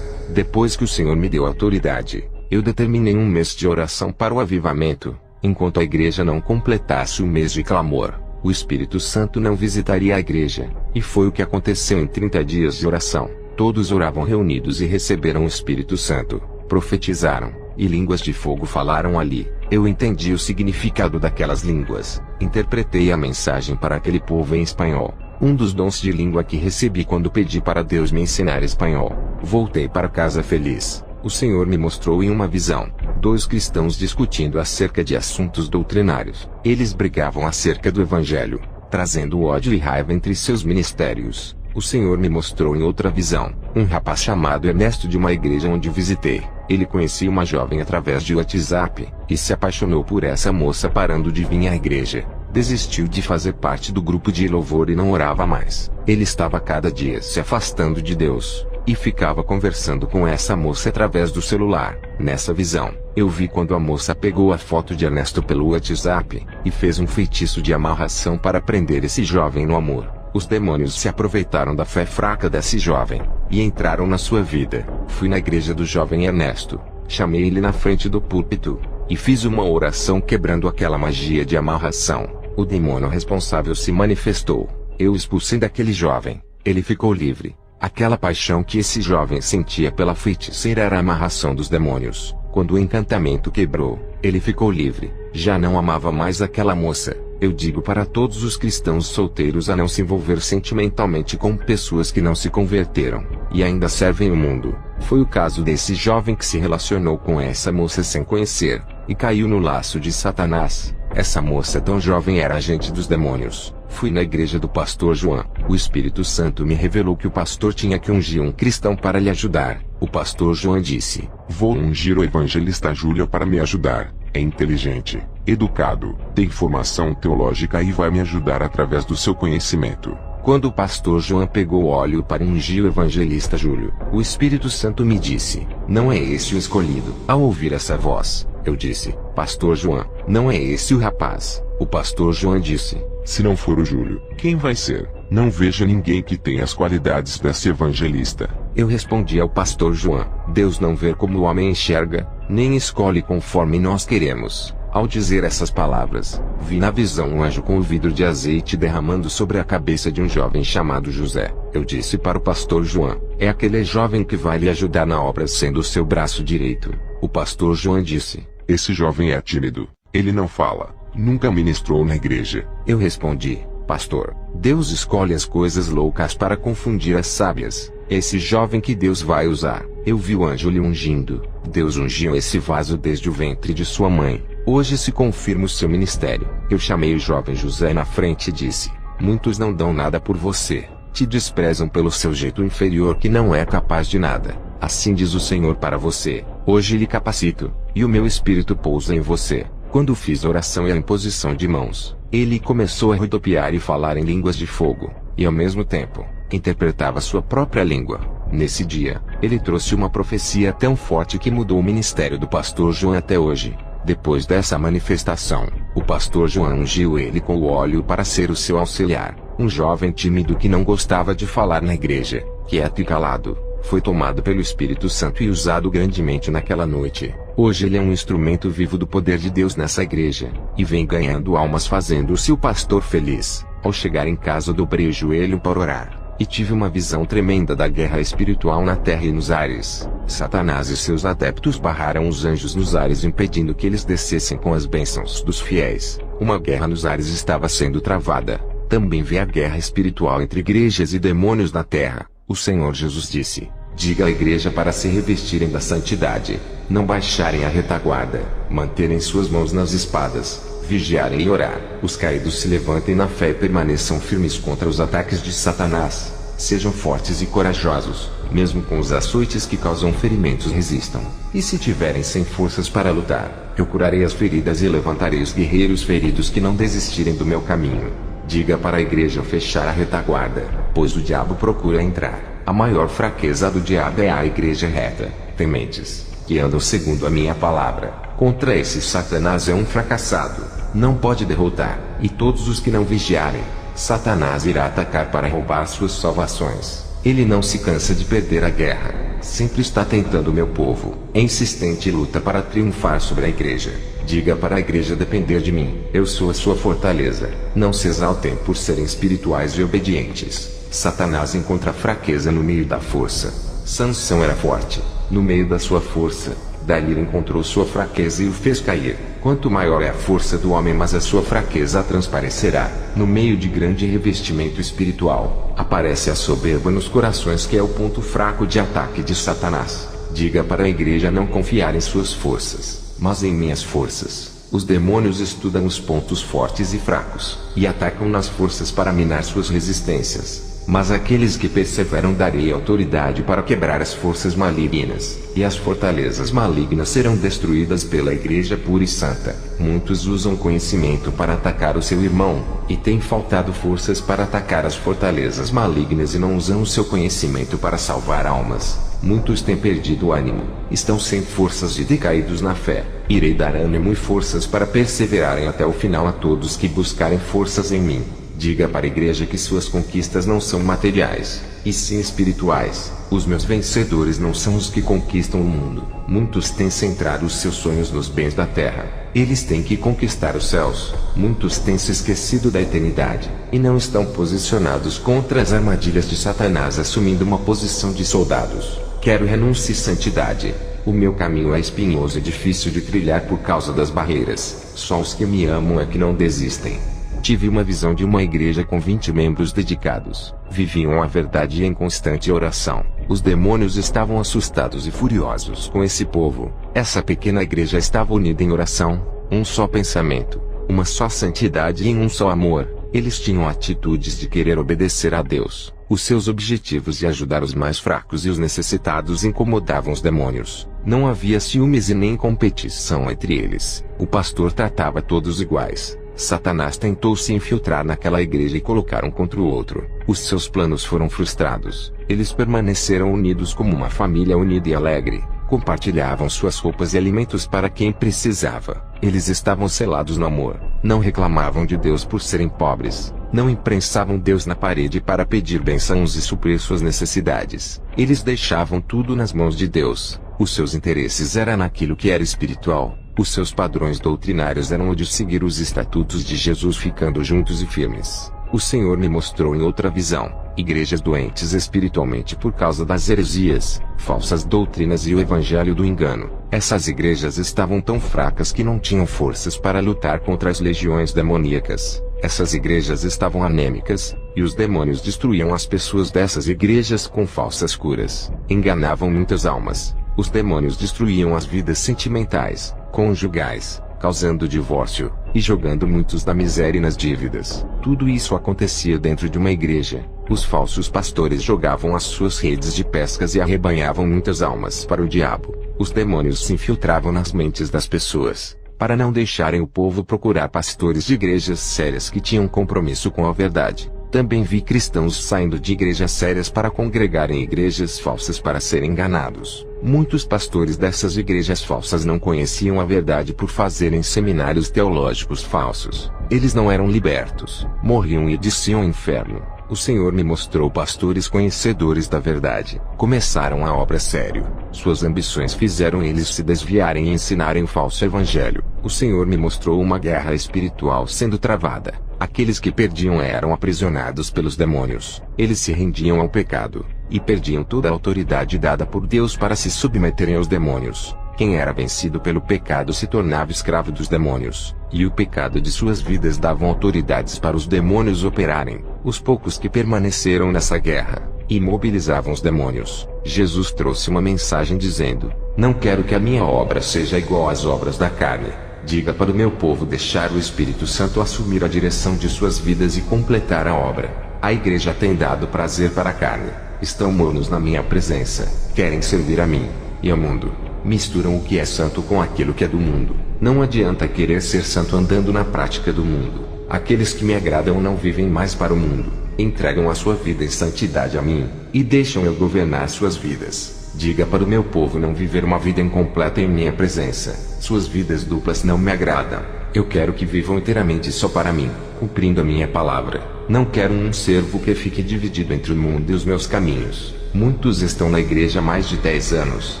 Depois que o Senhor me deu autoridade, eu determinei um mês de oração para o avivamento. Enquanto a igreja não completasse o mês de clamor, o Espírito Santo não visitaria a igreja. E foi o que aconteceu em 30 dias de oração. Todos oravam reunidos e receberam o Espírito Santo. Profetizaram, e línguas de fogo falaram ali. Eu entendi o significado daquelas línguas. Interpretei a mensagem para aquele povo em espanhol. Um dos dons de língua que recebi quando pedi para Deus me ensinar espanhol. Voltei para casa feliz. O Senhor me mostrou em uma visão 2 cristãos discutindo acerca de assuntos doutrinários. Eles brigavam acerca do Evangelho, trazendo ódio e raiva entre seus ministérios. O Senhor me mostrou em outra visão um rapaz chamado Ernesto de uma igreja onde visitei. Ele conhecia uma jovem através de WhatsApp, e se apaixonou por essa moça parando de vir à igreja. Desistiu de fazer parte do grupo de louvor e não orava mais. Ele estava cada dia se afastando de Deus, e ficava conversando com essa moça através do celular. Nessa visão, eu vi quando a moça pegou a foto de Ernesto pelo WhatsApp, e fez um feitiço de amarração para prender esse jovem no amor. Os demônios se aproveitaram da fé fraca desse jovem, e entraram na sua vida. Fui na igreja do jovem Ernesto, chamei ele na frente do púlpito, e fiz uma oração quebrando aquela magia de amarração. O demônio responsável se manifestou. Eu expulsei daquele jovem. Ele ficou livre. Aquela paixão que esse jovem sentia pela feiticeira era a amarração dos demônios. Quando o encantamento quebrou, ele ficou livre. Já não amava mais aquela moça. Eu digo para todos os cristãos solteiros a não se envolver sentimentalmente com pessoas que não se converteram, e ainda servem o mundo. Foi o caso desse jovem que se relacionou com essa moça sem conhecer, e caiu no laço de Satanás. Essa moça tão jovem era agente dos demônios. Fui na igreja do pastor João. O Espírito Santo me revelou que o pastor tinha que ungir um cristão para lhe ajudar. O pastor João disse, vou ungir o evangelista Júlio para me ajudar. É inteligente, educado, tem formação teológica e vai me ajudar através do seu conhecimento. Quando o pastor João pegou óleo para ungir o evangelista Júlio, o Espírito Santo me disse, não é esse o escolhido. Ao ouvir essa voz, eu disse, pastor João, não é esse o rapaz. O pastor João disse, se não for o Júlio, quem vai ser? Não vejo ninguém que tenha as qualidades desse evangelista. Eu respondi ao pastor João, Deus não vê como o homem enxerga, nem escolhe conforme nós queremos. Ao dizer essas palavras, vi na visão um anjo com um vidro de azeite derramando sobre a cabeça de um jovem chamado José. Eu disse para o pastor João, é aquele jovem que vai lhe ajudar na obra sendo o seu braço direito. O pastor João disse, esse jovem é tímido, ele não fala, nunca ministrou na igreja. Eu respondi, pastor, Deus escolhe as coisas loucas para confundir as sábias. Esse jovem que Deus vai usar. Eu vi o anjo lhe ungindo. Deus ungiu esse vaso desde o ventre de sua mãe. Hoje se confirma o seu ministério. Eu chamei o jovem José na frente e disse, muitos não dão nada por você. Te desprezam pelo seu jeito inferior que não é capaz de nada. Assim diz o Senhor para você. Hoje lhe capacito, e o meu espírito pousa em você. Quando fiz a oração e a imposição de mãos, Ele começou a rodopiar e falar em línguas de fogo, e ao mesmo tempo, interpretava sua própria língua. Nesse dia, ele trouxe uma profecia tão forte que mudou o ministério do pastor João até hoje. Depois dessa manifestação, o pastor João ungiu ele com o óleo para ser o seu auxiliar. Um jovem tímido que não gostava de falar na igreja, quieto e calado, foi tomado pelo Espírito Santo e usado grandemente naquela noite. Hoje ele é um instrumento vivo do poder de Deus nessa igreja, e vem ganhando almas fazendo-se o pastor feliz. Ao chegar em casa dobrei o joelho para orar, e tive uma visão tremenda da guerra espiritual na terra e nos ares. Satanás e seus adeptos barraram os anjos nos ares impedindo que eles descessem com as bênçãos dos fiéis. Uma guerra nos ares estava sendo travada. Também vi a guerra espiritual entre igrejas e demônios na terra. O Senhor Jesus disse: diga à igreja para se revestirem da santidade, não baixarem a retaguarda, manterem suas mãos nas espadas, vigiarem e orar. Os caídos se levantem na fé e permaneçam firmes contra os ataques de Satanás. Sejam fortes e corajosos, mesmo com os açoites que causam ferimentos resistam. E se tiverem sem forças para lutar, eu curarei as feridas e levantarei os guerreiros feridos que não desistirem do meu caminho. Diga para a igreja fechar a retaguarda, pois o diabo procura entrar. A maior fraqueza do diabo é a igreja reta, tementes, que andam segundo a minha palavra. Contra esse Satanás é um fracassado, não pode derrotar, e todos os que não vigiarem, Satanás irá atacar para roubar suas salvações. Ele não se cansa de perder a guerra, sempre está tentando o meu povo, é insistente e luta para triunfar sobre a igreja. Diga para a igreja depender de mim, eu sou a sua fortaleza. Não se exaltem por serem espirituais e obedientes. Satanás encontra fraqueza no meio da força. Sansão era forte, no meio da sua força. Dalila encontrou sua fraqueza e o fez cair. Quanto maior é a força do homem, mas a sua fraqueza transparecerá. No meio de grande revestimento espiritual, aparece a soberba nos corações, que é o ponto fraco de ataque de Satanás. Diga para a igreja não confiar em suas forças, mas em minhas forças. Os demônios estudam os pontos fortes e fracos, e atacam nas forças para minar suas resistências. Mas àqueles que perseveram darei autoridade para quebrar as forças malignas, e as fortalezas malignas serão destruídas pela igreja pura e santa. Muitos usam conhecimento para atacar o seu irmão, e têm faltado forças para atacar as fortalezas malignas e não usam o seu conhecimento para salvar almas. Muitos têm perdido o ânimo, estão sem forças e decaídos na fé. Irei dar ânimo e forças para perseverarem até o final a todos que buscarem forças em mim. Diga para a igreja que suas conquistas não são materiais, e sim espirituais. Os meus vencedores não são os que conquistam o mundo. Muitos têm centrado os seus sonhos nos bens da terra. Eles têm que conquistar os céus. Muitos têm se esquecido da eternidade, e não estão posicionados contra as armadilhas de Satanás, assumindo uma posição de soldados. Quero renúncia e santidade. O meu caminho é espinhoso e difícil de trilhar por causa das barreiras. Só os que me amam é que não desistem. Tive uma visão de uma igreja com 20 membros dedicados. Viviam a verdade em constante oração. Os demônios estavam assustados e furiosos com esse povo. Essa pequena igreja estava unida em oração, um só pensamento, uma só santidade e em um só amor. Eles tinham atitudes de querer obedecer a Deus. Os seus objetivos e ajudar os mais fracos e os necessitados incomodavam os demônios. Não havia ciúmes e nem competição entre eles. O pastor tratava todos iguais. Satanás tentou se infiltrar naquela igreja e colocar um contra o outro. Os seus planos foram frustrados. Eles permaneceram unidos como uma família unida e alegre. Compartilhavam suas roupas e alimentos para quem precisava. Eles estavam selados no amor. Não reclamavam de Deus por serem pobres. Não imprensavam Deus na parede para pedir bênçãos e suprir suas necessidades. Eles deixavam tudo nas mãos de Deus. Os seus interesses eram naquilo que era espiritual. Os seus padrões doutrinários eram o de seguir os estatutos de Jesus, ficando juntos e firmes. O Senhor me mostrou em outra visão, igrejas doentes espiritualmente por causa das heresias, falsas doutrinas e o evangelho do engano. Essas igrejas estavam tão fracas que não tinham forças para lutar contra as legiões demoníacas. Essas igrejas estavam anêmicas, e os demônios destruíam as pessoas dessas igrejas com falsas curas. Enganavam muitas almas. Os demônios destruíam as vidas sentimentais, conjugais, causando divórcio, e jogando muitos na miséria e nas dívidas. Tudo isso acontecia dentro de uma igreja. Os falsos pastores jogavam as suas redes de pescas e arrebanhavam muitas almas para o diabo. Os demônios se infiltravam nas mentes das pessoas, para não deixarem o povo procurar pastores de igrejas sérias que tinham compromisso com a verdade. Também vi cristãos saindo de igrejas sérias para congregar em igrejas falsas para serem enganados. Muitos pastores dessas igrejas falsas não conheciam a verdade por fazerem seminários teológicos falsos. Eles não eram libertos, morriam e desciam ao inferno. O Senhor me mostrou pastores conhecedores da verdade. Começaram a obra sério. Suas ambições fizeram eles se desviarem e ensinarem o falso evangelho. O Senhor me mostrou uma guerra espiritual sendo travada. Aqueles que perdiam eram aprisionados pelos demônios. Eles se rendiam ao pecado, e perdiam toda a autoridade dada por Deus para se submeterem aos demônios. Quem era vencido pelo pecado se tornava escravo dos demônios, e o pecado de suas vidas davam autoridades para os demônios operarem. Os poucos que permaneceram nessa guerra, imobilizavam os demônios. Jesus trouxe uma mensagem dizendo: não quero que a minha obra seja igual às obras da carne. Diga para o meu povo deixar o Espírito Santo assumir a direção de suas vidas e completar a obra. A igreja tem dado prazer para a carne. Estão mornos na minha presença. Querem servir a mim e ao mundo. Misturam o que é santo com aquilo que é do mundo. Não adianta querer ser santo andando na prática do mundo. Aqueles que me agradam não vivem mais para o mundo. Entregam a sua vida em santidade a mim, e deixam eu governar suas vidas. Diga para o meu povo não viver uma vida incompleta em minha presença. Suas vidas duplas não me agradam. Eu quero que vivam inteiramente só para mim, cumprindo a minha palavra. Não quero um servo que fique dividido entre o mundo e os meus caminhos. Muitos estão na igreja há mais de 10 anos,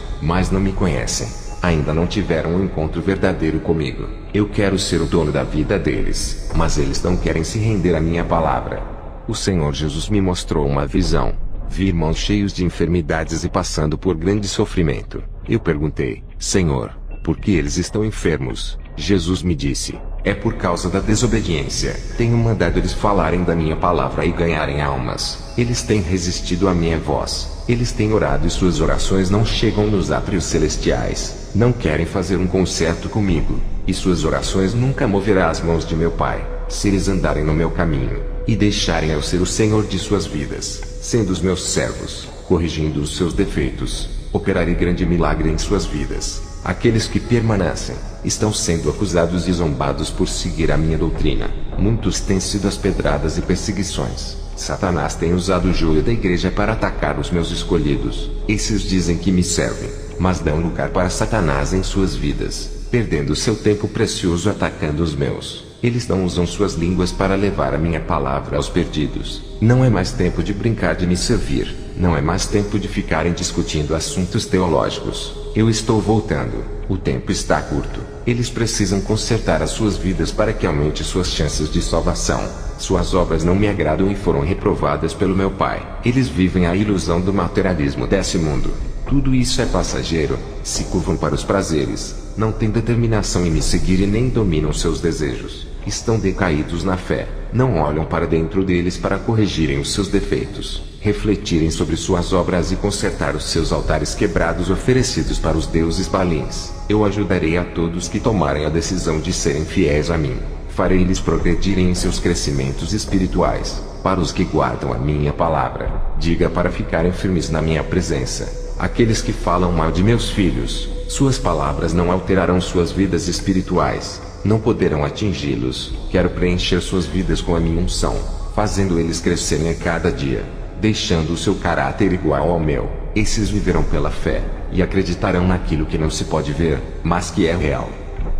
mas não me conhecem. Ainda não tiveram um encontro verdadeiro comigo. Eu quero ser o dono da vida deles, mas eles não querem se render à minha palavra. O Senhor Jesus me mostrou uma visão. Vi irmãos cheios de enfermidades e passando por grande sofrimento. Eu perguntei: Senhor, por que eles estão enfermos? Jesus me disse: é por causa da desobediência. Tenho mandado eles falarem da minha palavra e ganharem almas. Eles têm resistido à minha voz. Eles têm orado e suas orações não chegam nos átrios celestiais. Não querem fazer um concerto comigo, e suas orações nunca moverá as mãos de meu Pai, se eles andarem no meu caminho, e deixarem eu ser o Senhor de suas vidas, sendo os meus servos, corrigindo os seus defeitos, operarei grande milagre em suas vidas. Aqueles que permanecem, estão sendo acusados e zombados por seguir a minha doutrina. Muitos têm sido as pedradas e perseguições. Satanás tem usado o joio da igreja para atacar os meus escolhidos. Esses dizem que me servem, mas dão lugar para Satanás em suas vidas, perdendo seu tempo precioso atacando os meus. Eles não usam suas línguas para levar a minha palavra aos perdidos. Não é mais tempo de brincar de me servir. Não é mais tempo de ficarem discutindo assuntos teológicos. Eu estou voltando. O tempo está curto. Eles precisam consertar as suas vidas para que aumente suas chances de salvação. Suas obras não me agradam e foram reprovadas pelo meu Pai. Eles vivem a ilusão do materialismo desse mundo. Tudo isso é passageiro. Se curvam para os prazeres. Não têm determinação em me seguir e nem dominam seus desejos. Estão decaídos na fé. Não olham para dentro deles para corrigirem os seus defeitos, refletirem sobre suas obras e consertar os seus altares quebrados oferecidos para os deuses balins. Eu ajudarei a todos que tomarem a decisão de serem fiéis a mim. Farei-lhes progredirem em seus crescimentos espirituais. Para os que guardam a minha palavra, diga para ficarem firmes na minha presença. Aqueles que falam mal de meus filhos, suas palavras não alterarão suas vidas espirituais. Não poderão atingi-los. Quero preencher suas vidas com a minha unção, fazendo eles crescerem a cada dia, deixando o seu caráter igual ao meu. Esses viverão pela fé, e acreditarão naquilo que não se pode ver, mas que é real.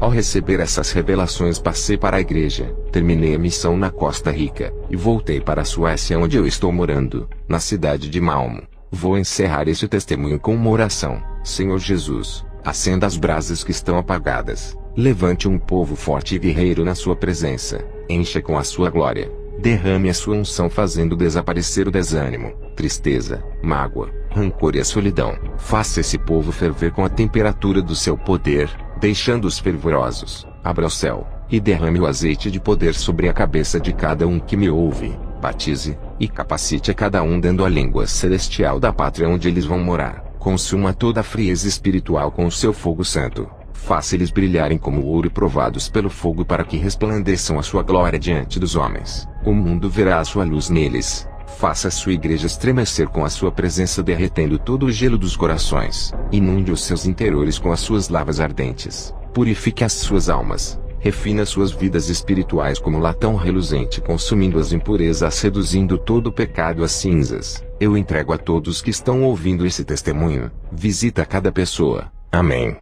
Ao receber essas revelações passei para a igreja, terminei a missão na Costa Rica, e voltei para a Suécia onde eu estou morando, na cidade de Malmo. Vou encerrar este testemunho com uma oração. Senhor Jesus, acenda as brasas que estão apagadas. Levante um povo forte e guerreiro na sua presença. Encha com a sua glória. Derrame a sua unção fazendo desaparecer o desânimo, tristeza, mágoa, rancor e a solidão. Faça esse povo ferver com a temperatura do seu poder, deixando-os fervorosos. Abra o céu, e derrame o azeite de poder sobre a cabeça de cada um que me ouve. Batize, e capacite a cada um dando a língua celestial da pátria onde eles vão morar. Consuma toda a frieza espiritual com o seu fogo santo. Faça eles brilharem como ouro e provados pelo fogo para que resplandeçam a sua glória diante dos homens. O mundo verá a sua luz neles. Faça a sua igreja estremecer com a sua presença derretendo todo o gelo dos corações. Inunde os seus interiores com as suas lavas ardentes. purifique as suas almas, refina suas vidas espirituais como latão reluzente, consumindo as impurezas, reduzindo todo o pecado às cinzas. Eu entrego a todos que estão ouvindo esse testemunho. Visita cada pessoa. Amém.